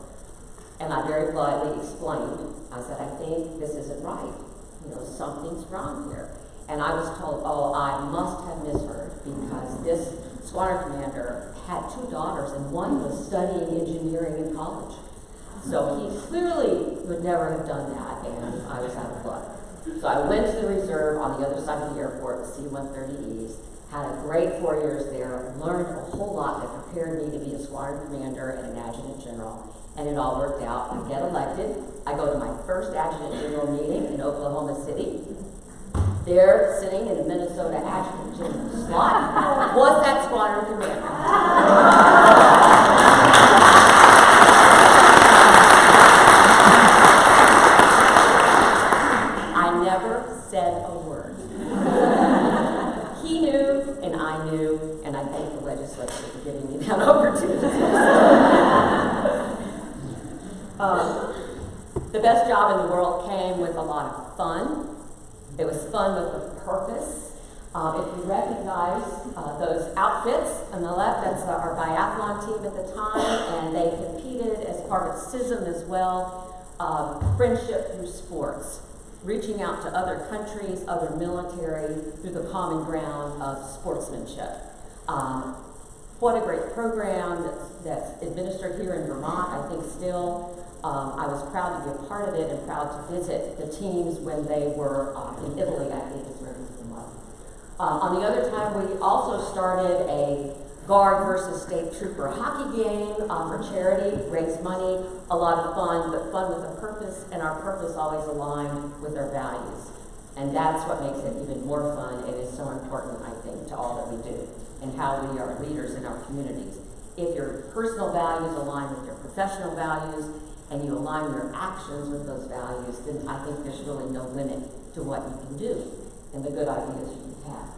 and I very politely explained. I said, "I think this isn't right. You know, something's wrong here." And I was told, "Oh, I must have misheard, because this squadron commander had 2 daughters, and one was studying engineering in college. So he clearly would never have done that, and I was out of luck." So I went to the reserve on the other side of the airport, the C-130Es, had a great 4 years there, learned a whole lot that prepared me to be a squadron commander and an adjutant general, and it all worked out. I get elected. I go to my first adjutant general meeting in Oklahoma City. There, sitting in a Minnesota adjutant general slot, was that squadron commander. I never said a word. He knew, and I knew, and I thank the legislature for giving me that opportunity. The best job in the world came with a lot of fun. It was fun with a purpose. If you recognize those outfits on the left, that's our biathlon team at the time, and they competed as part of CISM as well, friendship through sports, reaching out to other countries, other military, through the common ground of sportsmanship. What a great program that's administered here in Vermont, I think still. I was proud to be a part of it and proud to visit the teams when they were in Italy, I think is where it was. On the other time, we also started a Guard versus State Trooper hockey game for charity, raise money, a lot of fun, but fun with a purpose, and our purpose always aligned with our values. And that's what makes it even more fun, and is so important, I think, to all that we do, and how we are leaders in our communities. If your personal values align with your professional values, and you align your actions with those values, then I think there's really no limit to what you can do and the good ideas you can have.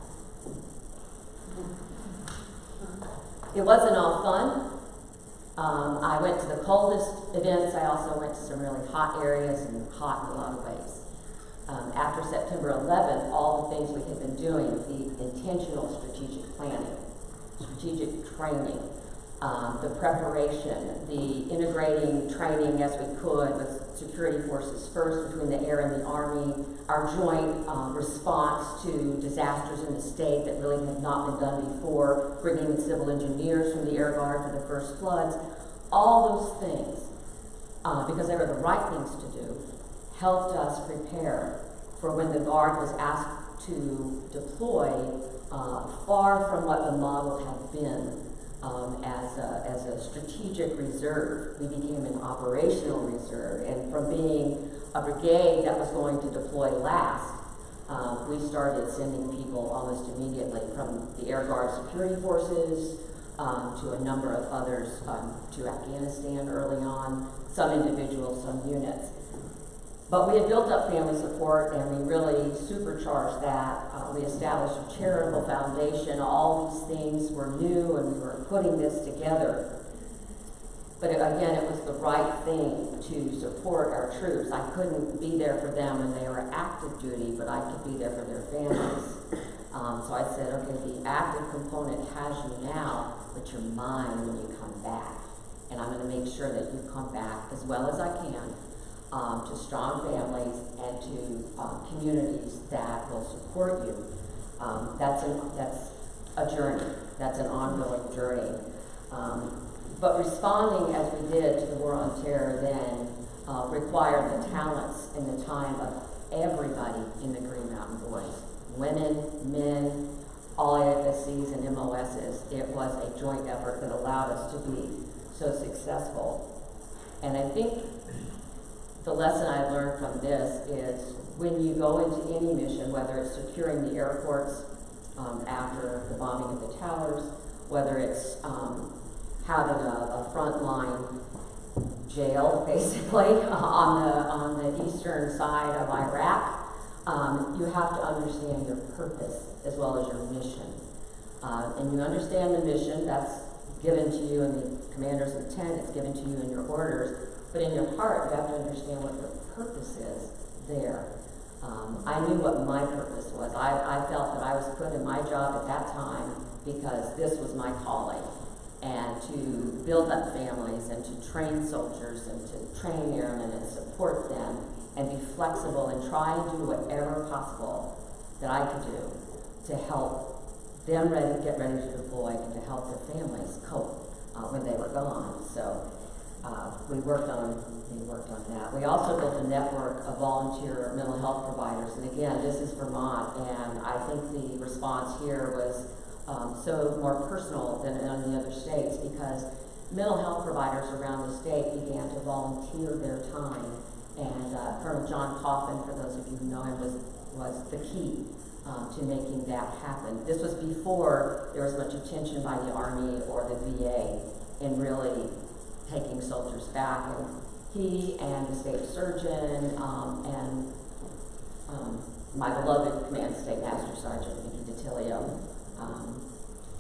It wasn't all fun. I went to the coldest events. I also went to some really hot areas, and hot in a lot of ways. After September 11th, all the things we had been doing, the intentional strategic planning, strategic training, the preparation, the integrating training as we could with security forces first between the Air and the Army, our joint response to disasters in the state that really had not been done before, bringing in civil engineers from the Air Guard for the first floods, all those things, because they were the right things to do, helped us prepare for when the Guard was asked to deploy far from what the model had been. As a strategic reserve. We became an operational reserve, and from being a brigade that was going to deploy last, we started sending people almost immediately from the Air Guard security forces to a number of others to Afghanistan early on, some individuals, some units. But we had built up family support, and we really supercharged that. We established a charitable foundation. All these things were new, and we were putting this together. But again, it was the right thing to support our troops. I couldn't be there for them when they were active duty, but I could be there for their families. So I said, okay, the active component has you now, but you're mine when you come back. And I'm going to make sure that you come back as well as I can. To strong families and to communities that will support you. That's a journey. That's an ongoing journey. But responding as we did to the war on terror then required the talents and the time of everybody in the Green Mountain Boys. Women, men, all AFSCs and MOSs. It was a joint effort that allowed us to be so successful. And I think the lesson I learned from this is when you go into any mission, whether it's securing the airports after the bombing of the towers, whether it's having a frontline jail, basically, on the eastern side of Iraq, you have to understand your purpose as well as your mission. And you understand the mission, that's given to you in the commander's intent, it's given to you in your orders, but in your heart, you have to understand what your purpose is there. I knew what my purpose was. I felt that I was put in my job at that time because this was my calling, and to build up families and to train soldiers and to train airmen and support them and be flexible and try and do whatever possible that I could do to help them get ready to deploy and to help their families cope when they were gone. So we worked on that. We also built a network of volunteer mental health providers, and again, this is Vermont, and I think the response here was so more personal than in the other states, because mental health providers around the state began to volunteer their time, and Colonel John Cochran, for those of you who know him, was the key to making that happen. This was before there was much attention by the Army or the VA in really taking soldiers back, and he and the state surgeon and my beloved Command State Master Sergeant Mickey DiTilio,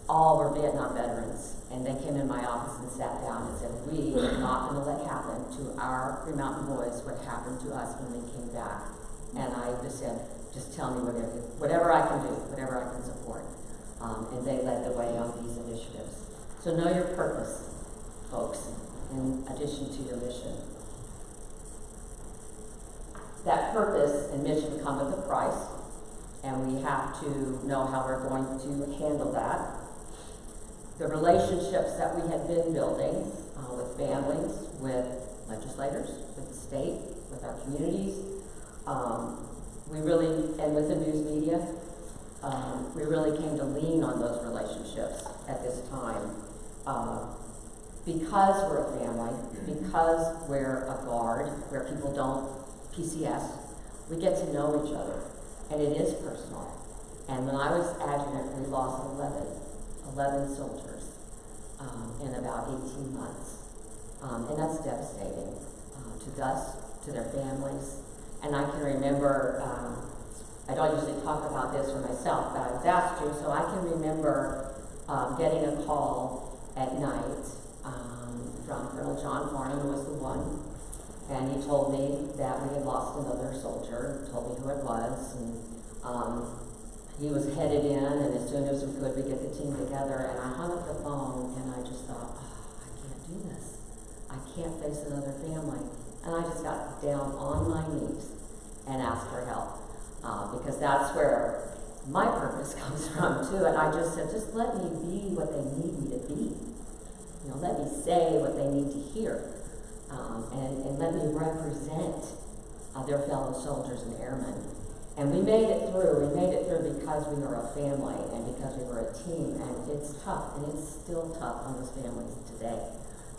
all were Vietnam veterans, and they came in my office and sat down and said, we are not going to let happen to our Green Mountain boys what happened to us when they came back. And I just said, just tell me whatever I can do, whatever I can support. And they led the way on these initiatives. So know your purpose, folks, in addition to your mission. That purpose and mission come with a price, and we have to know how we're going to handle that. The relationships that we had been building with families, with legislators, with the state, with our communities, and with the news media, we really came to lean on those relationships at this time. Because we're a family, because we're a guard, where people don't PCS, we get to know each other, and it is personal. And when I was adjutant, we lost 11 soldiers in about 18 months. And that's devastating to us, to their families. And I can remember, I don't usually talk about this for myself, but I was asked to, so I can remember getting a call at night from Colonel John Farnham, who was the one, and he told me that we had lost another soldier, told me who it was, and he was headed in, and as soon as we could, we get the team together, and I hung up the phone, and I just thought, I can't do this. I can't face another family. And I just got down on my knees and asked for help, because that's where my purpose comes from, too, and I just said, just let me be what they need me to be. You know, let me say what they need to hear, and let me represent their fellow soldiers and airmen. And we made it through. We made it through because we were a family and because we were a team. And it's tough, and it's still tough on those families today.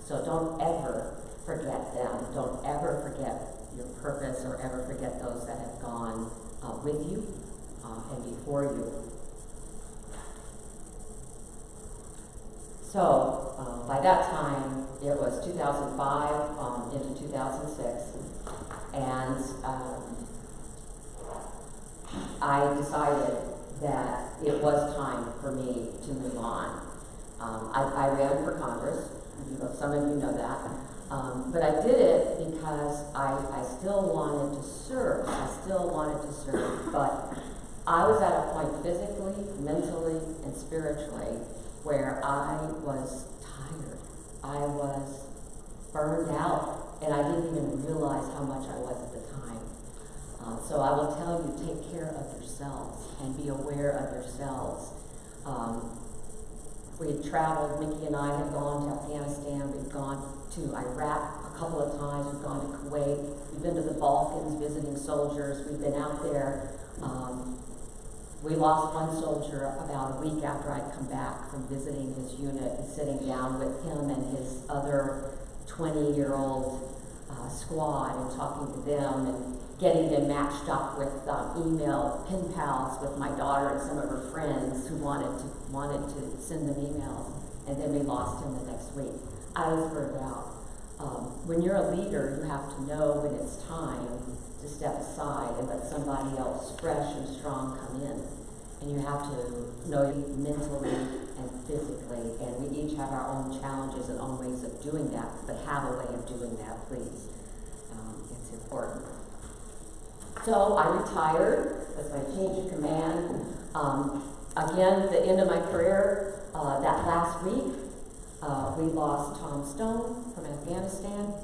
So don't ever forget them. Don't ever forget your purpose or ever forget those that have gone with you and before you. So by that time, it was 2005 into 2006, and I decided that it was time for me to move on. I ran for Congress. Some of you know that. But I did it because I still wanted to serve. But I was at a point physically, mentally, and spiritually where I was tired. I was burned out, and I didn't even realize how much I was at the time. So I will tell you, take care of yourselves and be aware of yourselves. We had traveled, Mickey and I had gone to Afghanistan, we've gone to Iraq a couple of times, we've gone to Kuwait, we've been to the Balkans visiting soldiers, we've been out there. We lost one soldier about a week after I'd come back from visiting his unit and sitting down with him and his other 20-year-old squad and talking to them and getting them matched up with email pen pals with my daughter and some of her friends who wanted to send them emails, and then we lost him the next week. I was burned out. When you're a leader, you have to know when it's time to step aside and let somebody else fresh and strong come in. And you have to know mentally and physically, and we each have our own challenges and own ways of doing that, but have a way of doing that, please. It's important. So I retired as my change of command. Again, the end of my career, that last week, we lost Tom Stone from Afghanistan,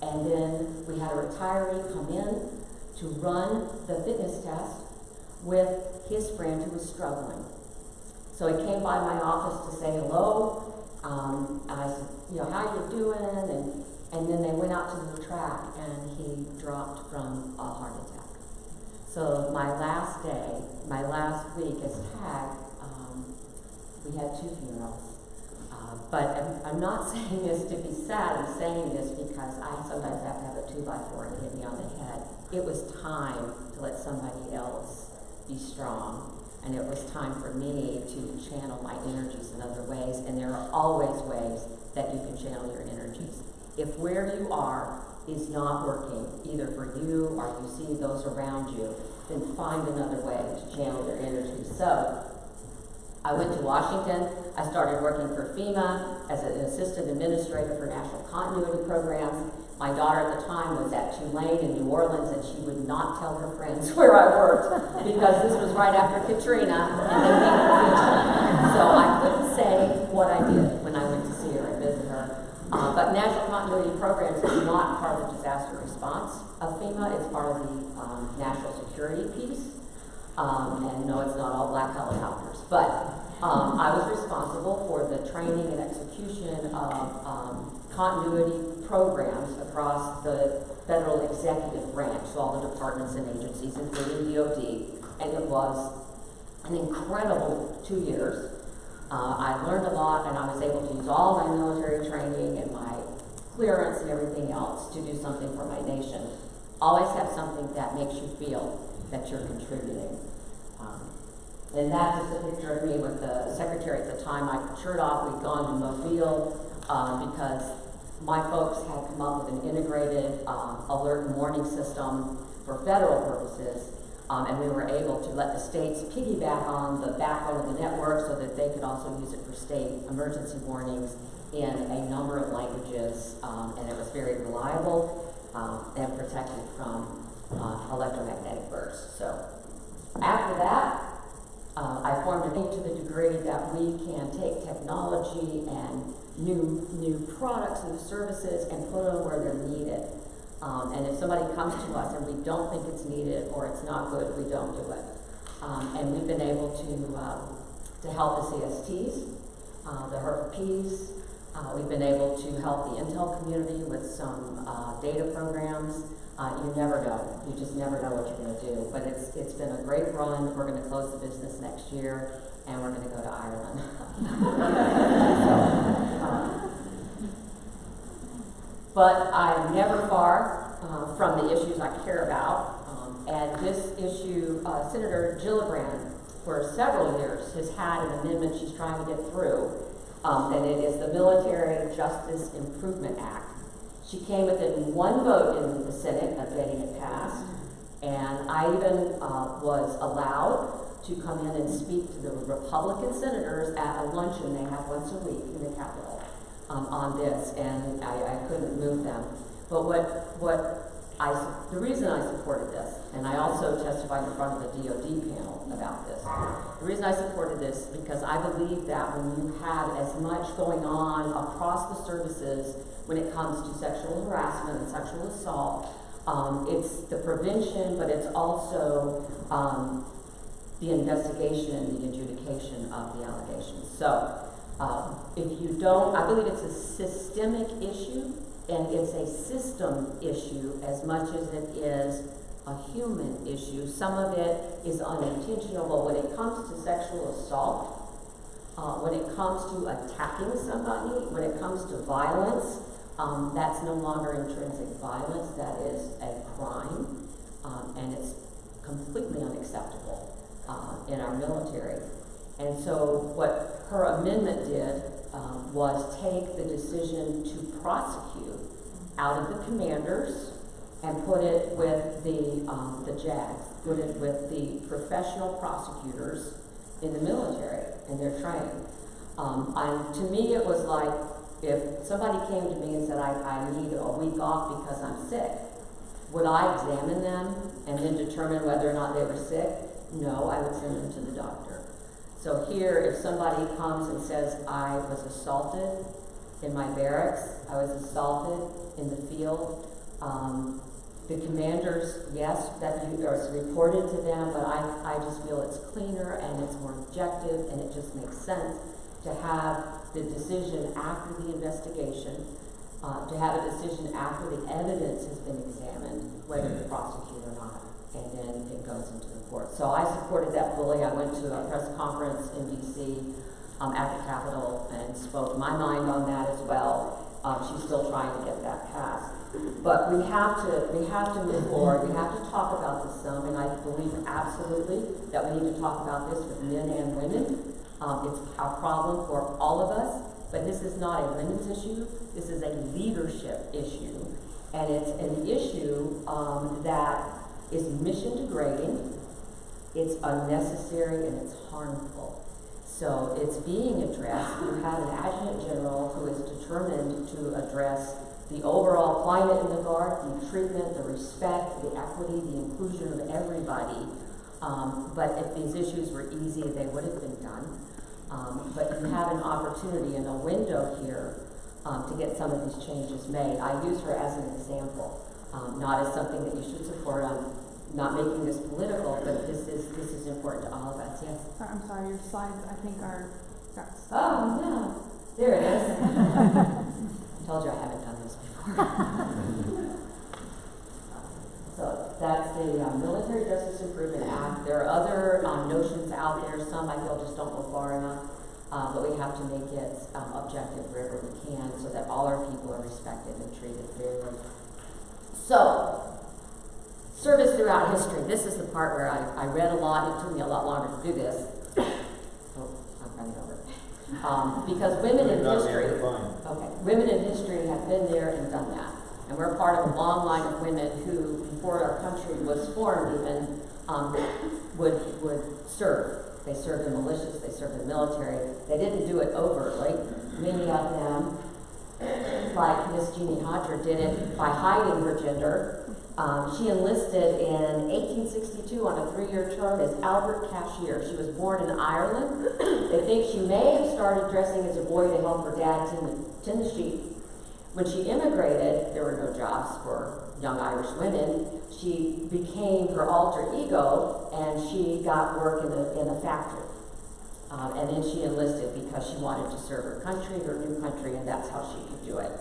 and then we had a retiree come in to run the fitness test with his friend who was struggling. So he came by my office to say hello. I said, how you doing? And then they went out to the track, and he dropped from a heart attack. So my last day, my last week as TAG, we had 2 funerals. But I'm not saying this to be sad. I'm saying this because I sometimes have to have a 2x4 and hit me on the head. It was time to let somebody else be strong. And it was time for me to channel my energies in other ways. And there are always ways that you can channel your energies. If where you are is not working, either for you or you see those around you, then find another way to channel your energy. So I went to Washington. I started working for FEMA as an assistant administrator for national continuity programs. My daughter at the time was at Tulane in New Orleans, and she would not tell her friends where I worked because this was right after Katrina, and they made it regional. So I couldn't say what I did when I went to see her and visit her. But national continuity programs is not part of the disaster response of FEMA. It's part of the national security piece. And no, it's not all black helicopters. But I was responsible for the training and execution of continuity programs across the federal executive branch, so all the departments and agencies, including DOD, and it was an incredible 2 years. I learned a lot, and I was able to use all my military training and my clearance and everything else to do something for my nation. Always have something that makes you feel that you're contributing. And that's just a picture of me with the secretary at the time. I put shirt off, we'd gone to Mobile because my folks had come up with an integrated alert and warning system for federal purposes, and we were able to let the states piggyback on the backbone of the network so that they could also use it for state emergency warnings in a number of languages, and it was very reliable and protected from electromagnetic bursts. So after that, I formed a team to the degree that we can take technology and new products, new services, and put them where they're needed. And if somebody comes to us and we don't think it's needed or it's not good, we don't do it. And we've been able to help the CSTs, the HERP-Ps. We've been able to help the Intel community with some data programs. You never know. You just never know what you're going to do. But it's been a great run. We're going to close the business next year, and we're going to go to Ireland. But I'm never far from the issues I care about. And this issue, Senator Gillibrand, for several years, has had an amendment she's trying to get through, and it is the Military Justice Improvement Act. She came within 1 vote in the Senate of getting it passed, and I even was allowed to come in and speak to the Republican senators at a luncheon they have once a week in the Capitol on this, and I couldn't move them. But the reason I supported this, and I also testified in front of the DOD panel about this, the reason I supported this because I believe that when you have as much going on across the services when it comes to sexual harassment and sexual assault, it's the prevention, but it's also the investigation and the adjudication of the allegations. So if you don't, I believe it's a systemic issue, and it's a system issue as much as it is a human issue. Some of it is unintentional, but when it comes to sexual assault, when it comes to attacking somebody, when it comes to violence, That's no longer intrinsic violence, that is a crime, and it's completely unacceptable in our military. And so what her amendment did was take the decision to prosecute out of the commanders and put it with the JAGs, put it with the professional prosecutors in the military, and they're trained. To me, it was like if somebody came to me and said, I need a week off because I'm sick, would I examine them and then determine whether or not they were sick? No, I would send them to the doctor. So here, if somebody comes and says, I was assaulted in my barracks, I was assaulted in the field, the commanders, yes, that is reported to them, but I just feel it's cleaner and it's more objective and it just makes sense to have the decision after the investigation, to have a decision after the evidence has been examined, whether to prosecute or not, and then it goes into the court. So I supported that fully. I went to a press conference in D.C. At the Capitol and spoke my mind on that as well. She's still trying to get that passed. But we have to move forward. We have to talk about this some, and I believe absolutely that we need to talk about this with men and women. It's a problem for all of us, but this is not a women's issue. This is a leadership issue, and it's an issue that is mission degrading, it's unnecessary, and it's harmful. So it's being addressed. You have an adjutant general who is determined to address the overall climate in the Guard, the treatment, the respect, the equity, the inclusion of everybody. But if these issues were easy, they would have been done. But you have an opportunity and a window here to get some of these changes made. I use her as an example, not as something that you should support. I'm not making this political, but this is important to all of us. Yes? I'm sorry, your slides, I think, got stuck. Oh, no. There it is. I told you I haven't done this before. So that's the Military Justice Improvement Act. There are other notions out there. Some I feel just don't go far enough, but we have to make it objective wherever we can so that all our people are respected and treated fairly. So, service throughout history. This is the part where I read a lot. It took me a lot longer to do this. Oh, I'm running over. Because women in history, women in history have been there and done that. And we're part of a long line of women who, before our country was formed even, would serve. They served in militias, they served in the military. They didn't do it overtly. Many of them, like Miss Jeannie Hodger, did it by hiding her gender. She enlisted in 1862 on a 3-year term as Albert Cashier. She was born in Ireland. They think she may have started dressing as a boy to help her dad tend the sheep. When she immigrated, there were no jobs for young Irish women. She became her alter ego, and she got work in a factory. And then she enlisted because she wanted to serve her country, her new country, and that's how she could do it.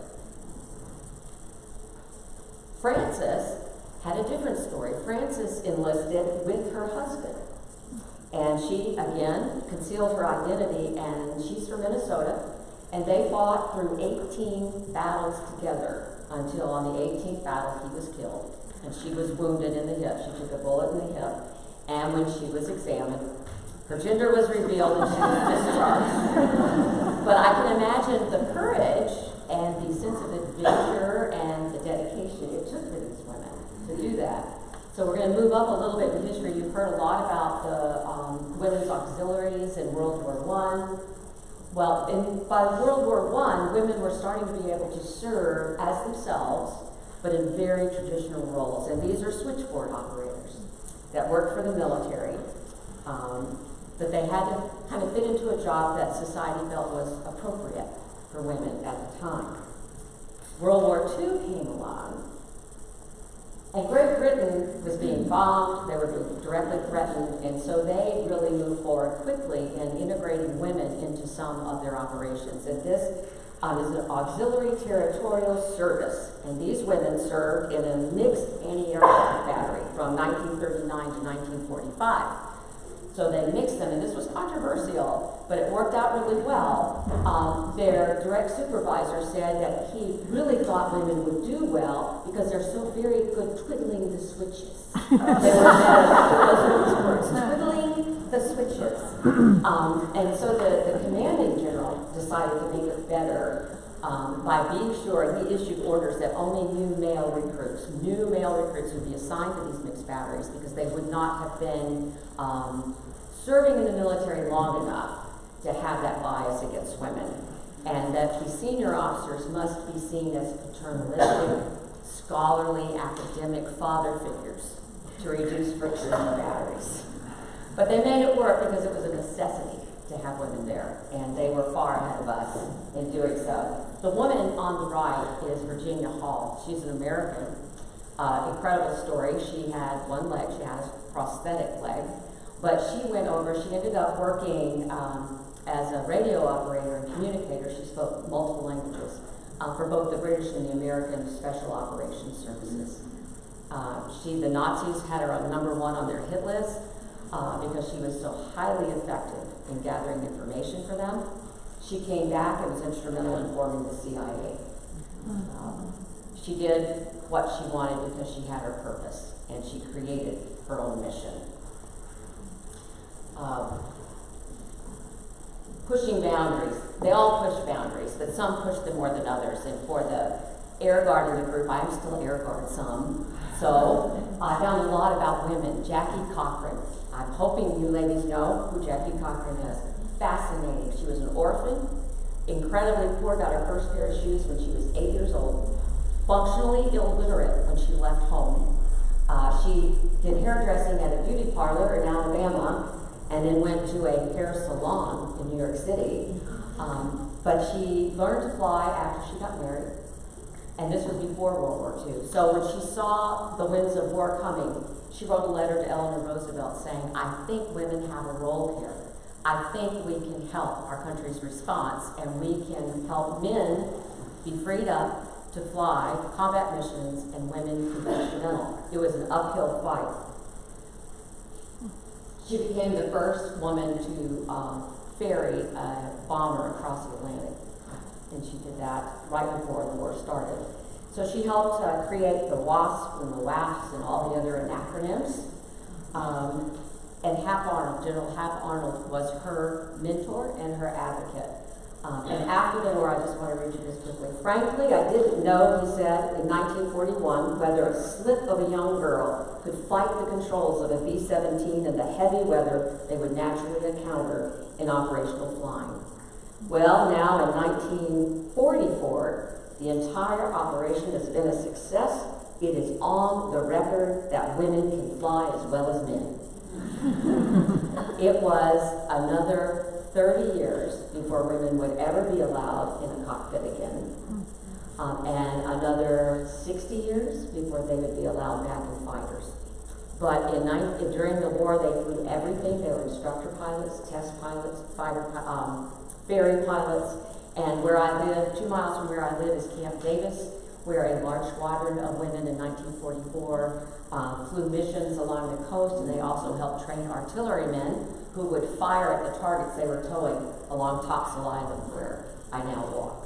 Frances had a different story. Frances enlisted with her husband. And she, again, concealed her identity, and she's from Minnesota. And they fought through 18 battles together until on the 18th battle he was killed. And she was wounded in the hip. She took a bullet in the hip. And when she was examined, her gender was revealed and she was discharged. But I can imagine the courage and the sense of adventure and the dedication it took for these women to do that. So we're going to move up a little bit in history. You've heard a lot about the women's auxiliaries in World War I. Well, by World War I, women were starting to be able to serve as themselves, but in very traditional roles. And these are switchboard operators that worked for the military. But they had to kind of fit into a job that society felt was appropriate for women at the time. World War II came along, and Great Britain was being bombed, they were being directly threatened, and so they really moved forward quickly in integrating women into some of their operations. And this is an auxiliary territorial service, and these women served in a mixed anti-aircraft battery from 1939 to 1945. So they mixed them, and this was controversial but it worked out really well. Their direct supervisor said that he really thought women would do well because they're so very good twiddling the switches. They were those words, twiddling the switches. And so the commanding general decided to make it better by being sure, he issued orders that only new male recruits would be assigned to these mixed batteries because they would not have been serving in the military long enough to have that bias against women. And that the senior officers must be seen as paternalistic, scholarly, academic father figures to reduce friction in the batteries. But they made it work because it was a necessity to have women there, and they were far ahead of us in doing so. The woman on the right is Virginia Hall. She's an American. Incredible story. She had one leg, she had a prosthetic leg, but she went over, she ended up working as a radio operator and communicator. She spoke multiple languages for both the British and the American Special Operations Services. The Nazis had her on #1 on their hit list because she was so highly effective in gathering information for them. She came back and was instrumental in forming the CIA. She did what she wanted because she had her purpose, and she created her own mission. Pushing boundaries. They all push boundaries, but some push them more than others. And for the Air Guard in the group, I'm still Air Guard some, so I found a lot about women. Jackie Cochran. I'm hoping you ladies know who Jackie Cochran is. Fascinating. She was an orphan, incredibly poor, got her first pair of shoes when she was 8 years old, functionally illiterate when she left home. She did hairdressing at a beauty parlor in Alabama and then went to a hair salon in New York City. But she learned to fly after she got married, and this was before World War II. So when she saw the winds of war coming, she wrote a letter to Eleanor Roosevelt saying, I think women have a role here. I think we can help our country's response, and we can help men be freed up to fly combat missions and women to be instrumental. It was an uphill fight. She became the first woman to ferry a bomber across the Atlantic, and she did that right before the war started. So she helped create the WASP and the WAFs and all the other acronyms. And Hap Arnold, General Hap Arnold, was her mentor and her advocate. And after the war, I just want to read you this quickly. Frankly, I didn't know, he said, in 1941, whether a slip of a young girl could fight the controls of a B-17 in the heavy weather they would naturally encounter in operational flying. Well, now in 1944, the entire operation has been a success. It is on the record that women can fly as well as men. It was another 30 years before women would ever be allowed in a cockpit again, and another 60 years before they would be allowed back in fighters. But during the war, they flew everything. They were instructor pilots, test pilots, ferry pilots, and where I live, 2 miles from where I live, is Camp Davis, where a large squadron of women in 1944 flew missions along the coast, and they also helped train artillerymen who would fire at the targets they were towing along Topsail Island, where I now walk.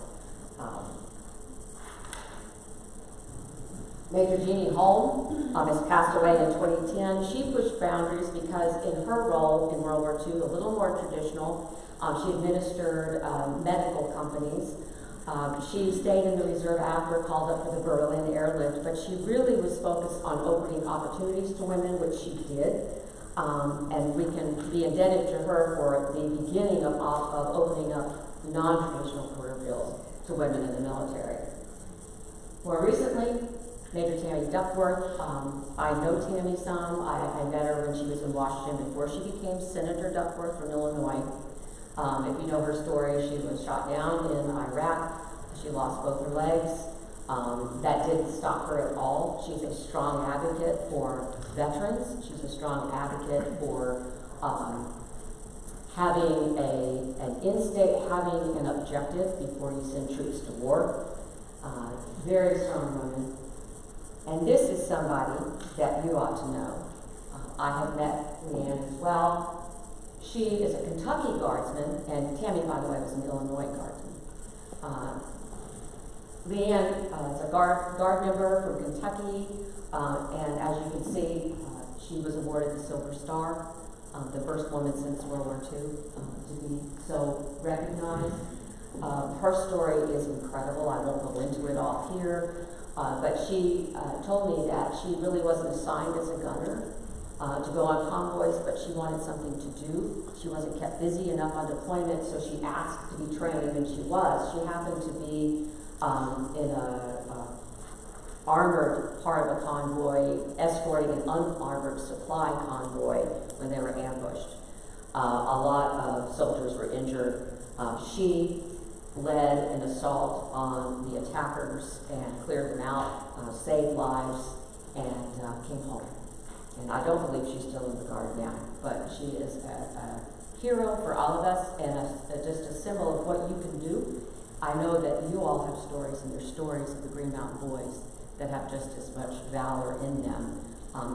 Major Jeannie Holm has passed away in 2010. She pushed boundaries because in her role in World War II, a little more traditional, she administered medical companies. She stayed in the reserve after, called up for the Berlin airlift, but she really was focused on opening opportunities to women, which she did. And we can be indebted to her for the beginning of opening up non-traditional career fields to women in the military. More recently, Major Tammy Duckworth. I know Tammy some. I met her when she was in Washington before she became Senator Duckworth from Illinois. If you know her story, she was shot down in Iraq. She lost both her legs. That didn't stop her at all. She's a strong advocate for veterans. She's a strong advocate for having having an objective before you send troops to war. Very strong woman. And this is somebody that you ought to know. I have met Leanne as well. She is a Kentucky guardsman, and Tammy, by the way, was an Illinois guardsman. Leanne is a guard member from Kentucky, and as you can see, she was awarded the Silver Star, the first woman since World War II to be so recognized. Her story is incredible. I won't go into it all here, but she told me that she really wasn't assigned as a gunner to go on convoys, but she wanted something to do. She wasn't kept busy enough on deployment, so she asked to be trained, and she was. She happened to be in a armored part of a convoy, escorting an unarmored supply convoy when they were ambushed. A lot of soldiers were injured. She led an assault on the attackers and cleared them out, saved lives, and came home. And I don't believe she's still in the Guard now, but she is a hero for all of us, and just a symbol of what you can do. I know that you all have stories, and there's stories of the Green Mountain Boys that have just as much valor in them.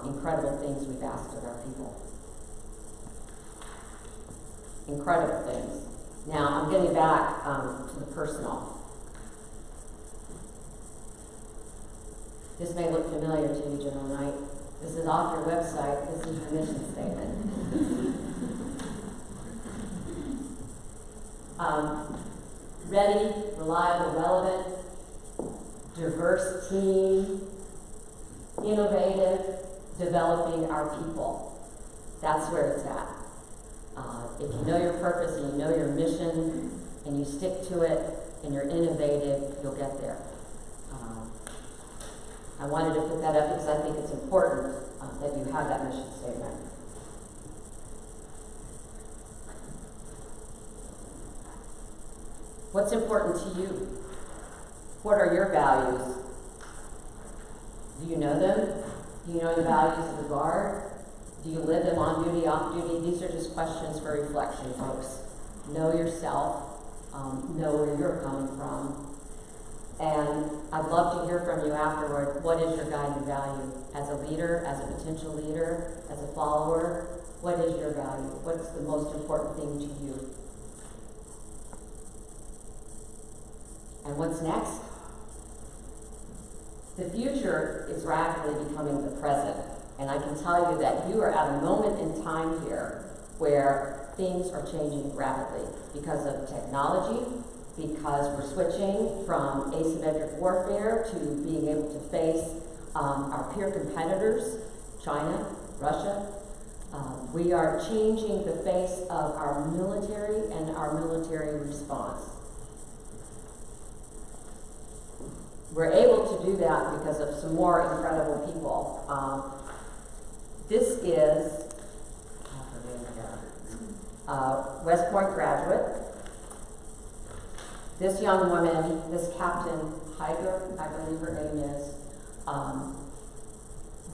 Incredible things we've asked of our people. Incredible things. Now, I'm getting back to the personal. This may look familiar to you, General Knight. This is off your website. This is your mission statement. Ready, reliable, relevant, diverse team, innovative, developing our people. That's where it's at. If you know your purpose and you know your mission and you stick to it and you're innovative, you'll get there. I wanted to put that up because I think it's important that you have that mission statement. What's important to you? What are your values? Do you know them? Do you know the values of the Guard? Do you live them on duty, off duty? These are just questions for reflection, folks. Know yourself. Know where you're coming from. And I'd love to hear from you afterward. What is your guiding value? As a leader, as a potential leader, as a follower, what is your value? What's the most important thing to you? And what's next? The future is rapidly becoming the present. And I can tell you that you are at a moment in time here where things are changing rapidly because of technology, because we're switching from asymmetric warfare to being able to face our peer competitors, China, Russia. We are changing the face of our military and our military response. We're able to do that because of some more incredible people. This is West Point graduate. This young woman, this Captain Heiger, I believe her name is,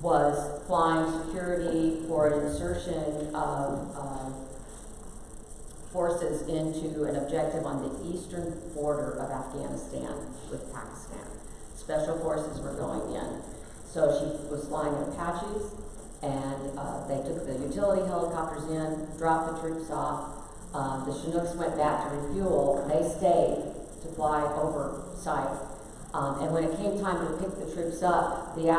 was flying security for an insertion of forces into an objective on the eastern border of Afghanistan with Pakistan. Special forces were going in. So she was flying in Apaches, and they took the utility helicopters in, dropped the troops off. The Chinooks went back to refuel. They stayed to fly over site. And when it came time to pick the troops up, the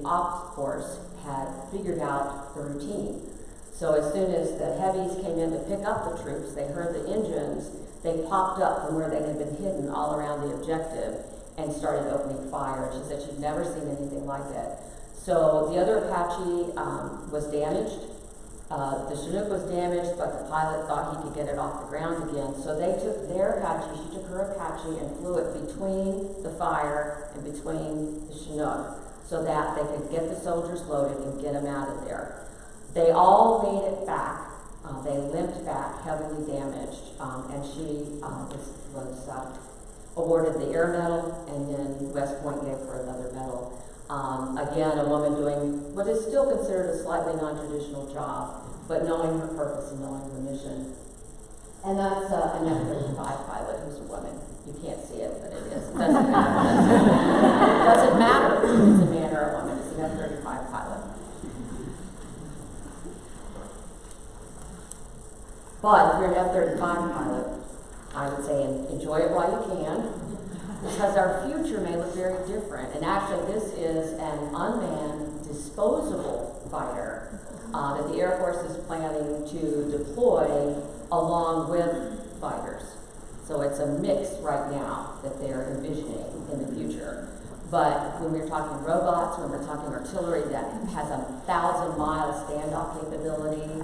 ops force had figured out the routine. So as soon as the heavies came in to pick up the troops, they heard the engines, they popped up from where they had been hidden all around the objective and started opening fire. She said she'd never seen anything like it. So the other Apache was damaged. The Chinook was damaged, but the pilot thought he could get it off the ground again. So they took their Apache, she took her Apache and flew it between the fire and between the Chinook so that they could get the soldiers loaded and get them out of there. They all made it back. They limped back, heavily damaged, and she was awarded the Air Medal, and then West Point gave her another medal. Again, a woman doing what is still considered a slightly non-traditional job, but knowing her purpose and knowing her mission. And that's an F-35 pilot who's a woman. You can't see it, but it is. It doesn't matter. It doesn't matter if it's a man or a woman. It's an F-35 pilot. But if you're an F-35 pilot, I would say enjoy it while you can, because our future may look very different. And actually, this is an unmanned, disposable fighter that the Air Force is planning to deploy along with fighters. So it's a mix right now that they're envisioning in the future. But when we're talking robots, when we're talking artillery that has 1,000-mile standoff capability,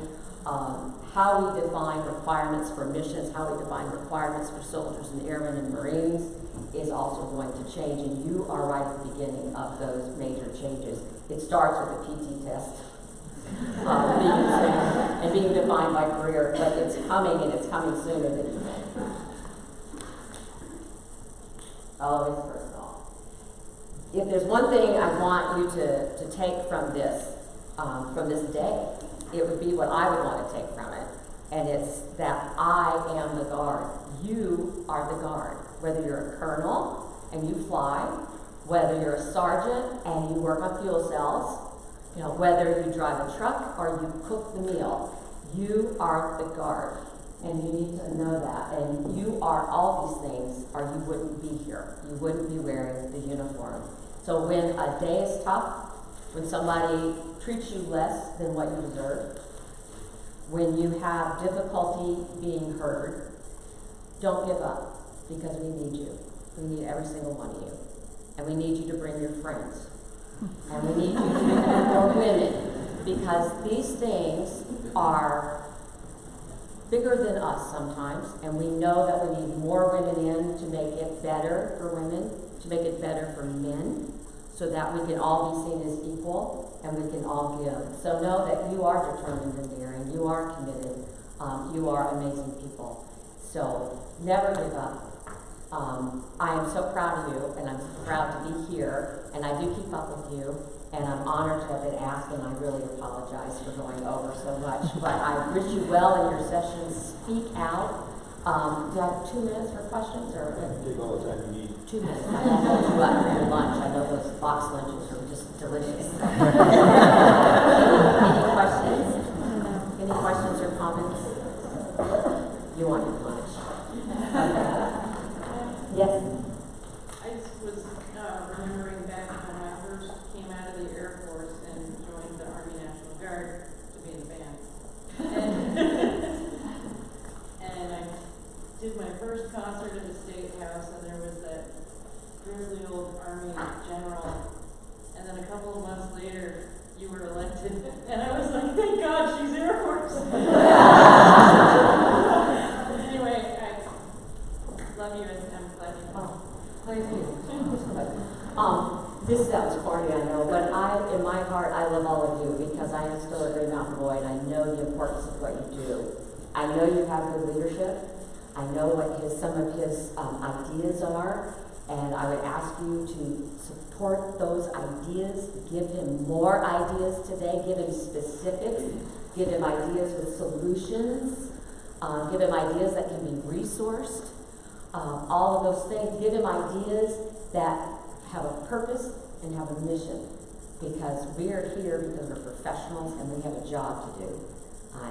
how we define requirements for missions, how we define requirements for soldiers and airmen and Marines is also going to change, and you are right at the beginning of those major changes. It starts with the PT test and being defined by career, but it's coming, and it's coming sooner than you think. Always personal. If there's one thing I want you to take from this day, it would be what I would want to take from it. And it's that I am the guard. You are the guard. Whether you're a colonel and you fly, whether you're a sergeant and you work on fuel cells, whether you drive a truck or you cook the meal, you are the guard. And you need to know that. And you are all these things, or you wouldn't be here. You wouldn't be wearing the uniform. So when a day is tough, when somebody treats you less than what you deserve, when you have difficulty being heard, don't give up, because we need you. We need every single one of you. And we need you to bring your friends. And we need you to be more women, because these things are bigger than us sometimes, and we know that we need more women in to make it better for women, to make it better for men, so that we can all be seen as equal and we can all give. So know that you are determined and daring, you are committed, you are amazing people. So never give up. I am so proud of you, and I'm proud to be here, and I do keep up with you, and I'm honored to have been asked, and I really apologize for going over so much. But I wish you well in your sessions. Speak out. Do I have 2 minutes for questions? Or take all the time you need. 2 minutes. I won't hold you up for your lunch. I know those box lunches are just delicious. Any questions? Any questions or comments? You want your lunch? Okay. Yes? I just was remembering back when I first came out of the Air Force and joined the Army National Guard to be in the band. And I did my first concert at the State House, and there was that grizzly old Army general. And then a couple of months later, you were elected. And I was like, thank God she's Air Force. Anyway, I love you, and I'm glad you called. Thank you. This sounds corny, I know, but in my heart, I love all of you, because I am still a Green Mountain boy, and I know the importance of what you do. I know you have good leadership. I know what some of his ideas are, and I would ask you to support those ideas. Give him more ideas today. Give him specifics. Give him ideas with solutions. Give him ideas that can be resourced. All of those things. Give him ideas that have a purpose and have a mission, because we are here because we're professionals and we have a job to do.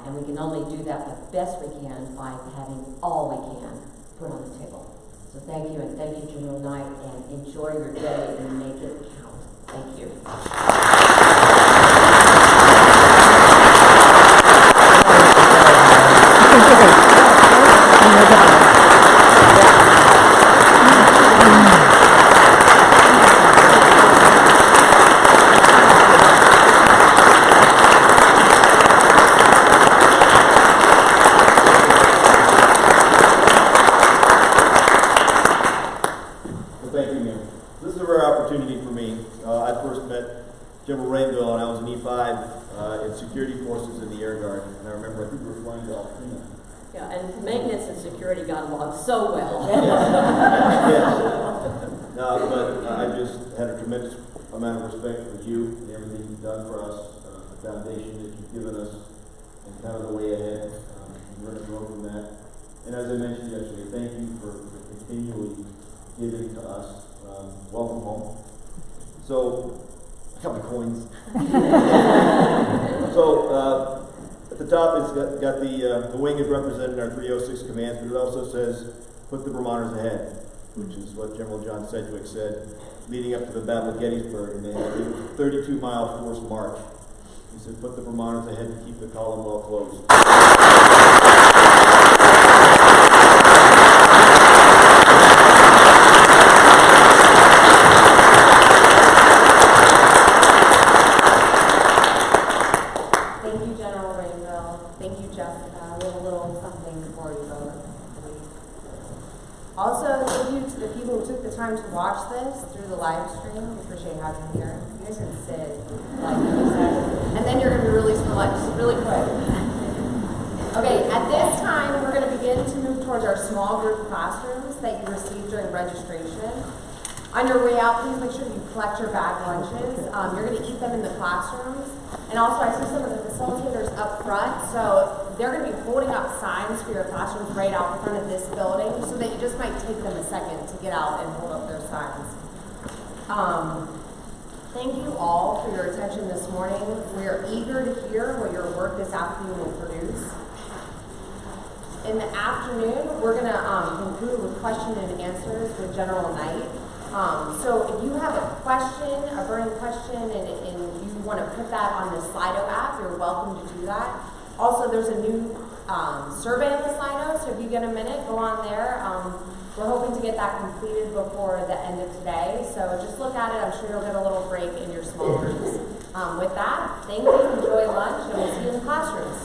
And we can only do that the best we can by having all we can put on the table. So thank you, and thank you, General Knight, and enjoy your day and make it count. Thank you. General Rainville, and I was an E5 in security forces in the Air Guard, and I remember I think we were flying to Alpena. Yeah, and maintenance and security got along so well. Yes. But I just had a tremendous amount of respect for you and everything you've done for us, the foundation that you've given us, and kind of the way ahead. We're going to grow from that. And as I mentioned yesterday, thank you for continually giving to us. Welcome home. So, I got my coins. So, at the top, it's got the wing is representing our 306 commands, but it also says, put the Vermonters ahead, which is what General John Sedgwick said leading up to the Battle of Gettysburg, and they had a 32-mile forced march. He said, put the Vermonters ahead to keep the column well closed. Also, thank you to the people who took the time to watch this through the live stream. We appreciate having you here. You guys can sit, like you said. And then you're going to be released for lunch really quick. Okay, at this time, we're going to begin to move towards our small group classrooms that you received during registration. On your way out, please make sure you collect your bag lunches. You're going to eat them in the classrooms. And also, I see some of the facilitators up front, so they're going to be holding up signs for your classrooms right out in front of this building, so that you just might take them a second to get out and hold up their signs. Thank you all for your attention this morning. We are eager to hear what your work this afternoon will produce. In the afternoon, we're going to conclude with question and answers with General Knight. So if you have a question, a burning question, and you want to put that on the Slido app, you're welcome to do that. Also, there's a new survey in the Slido, so if you get a minute, go on there. We're hoping to get that completed before the end of today, so just look at it. I'm sure you'll get a little break in your small groups. With that, thank you, enjoy lunch, and we'll see you in the classrooms.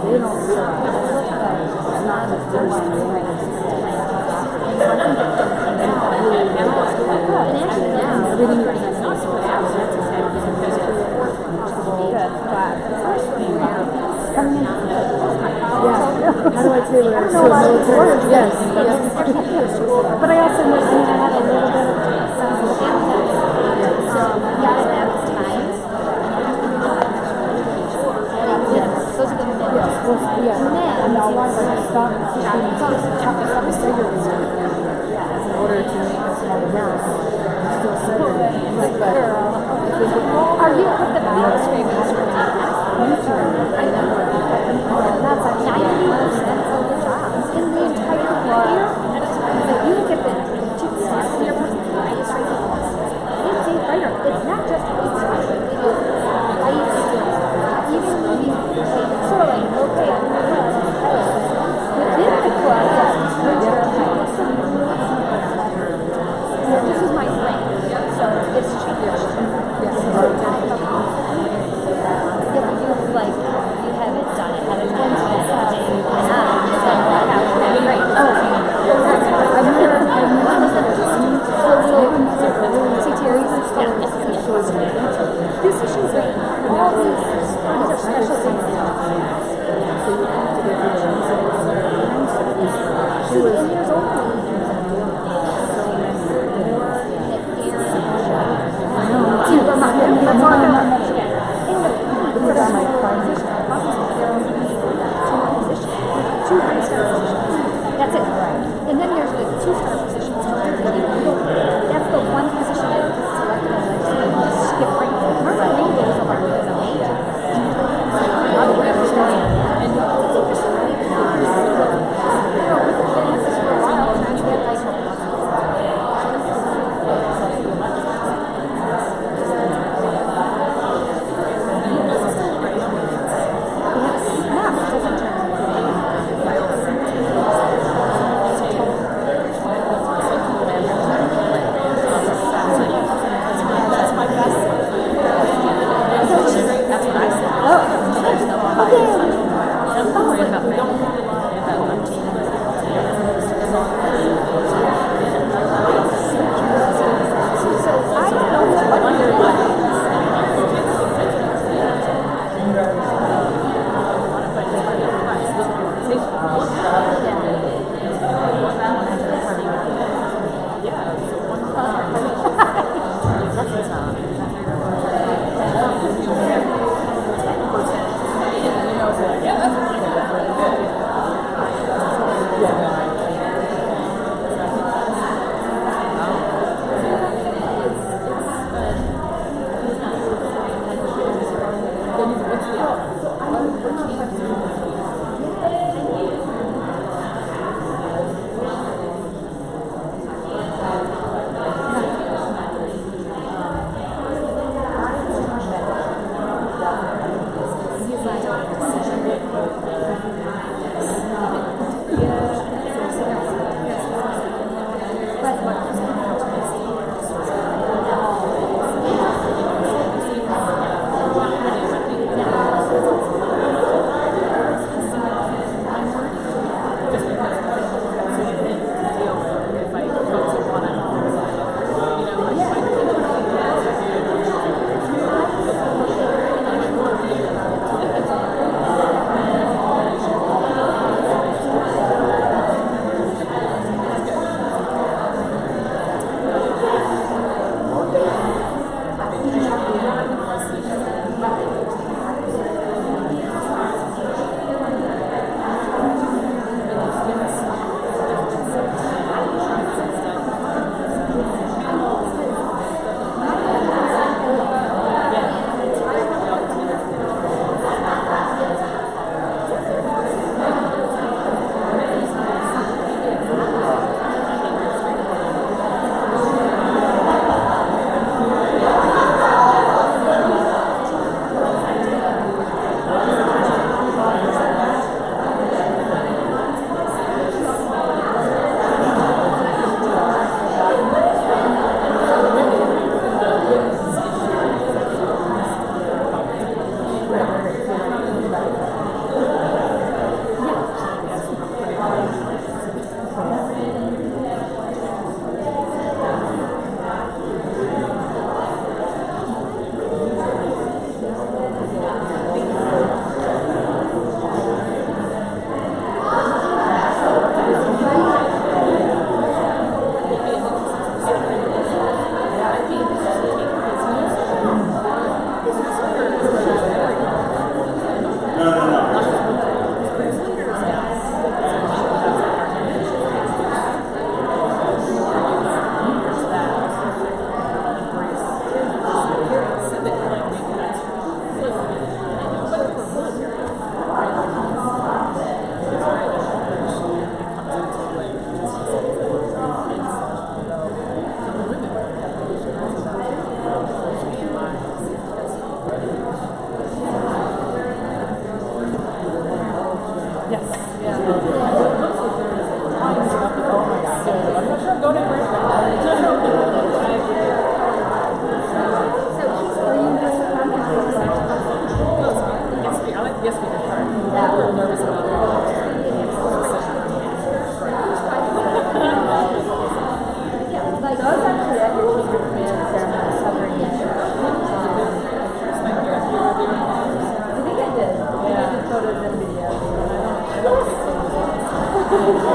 They don't realize not just personally. And actually now, Everything you present is good, but the first thing around coming in. yeah. How do I tailor it to a military? Yes, yes. But I also knew, I mean, I had a little bit of got it at the time. Those are the minutes. Yes, well, yeah. And now I like stop in order to make us have a house. Still segregated. But are you with the balance favors for me? I know. That's like 90% of the jobs in the entire year. Like you look at the two senior highest rated ones. It's a writer. It's not just a writer. It is highest skills. Even maybe it's sort of like, okay, I'm in the club. Within the club, this is my brain. So it's changed. Yes. Like you have it.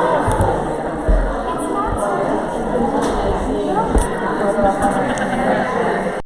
Thank you.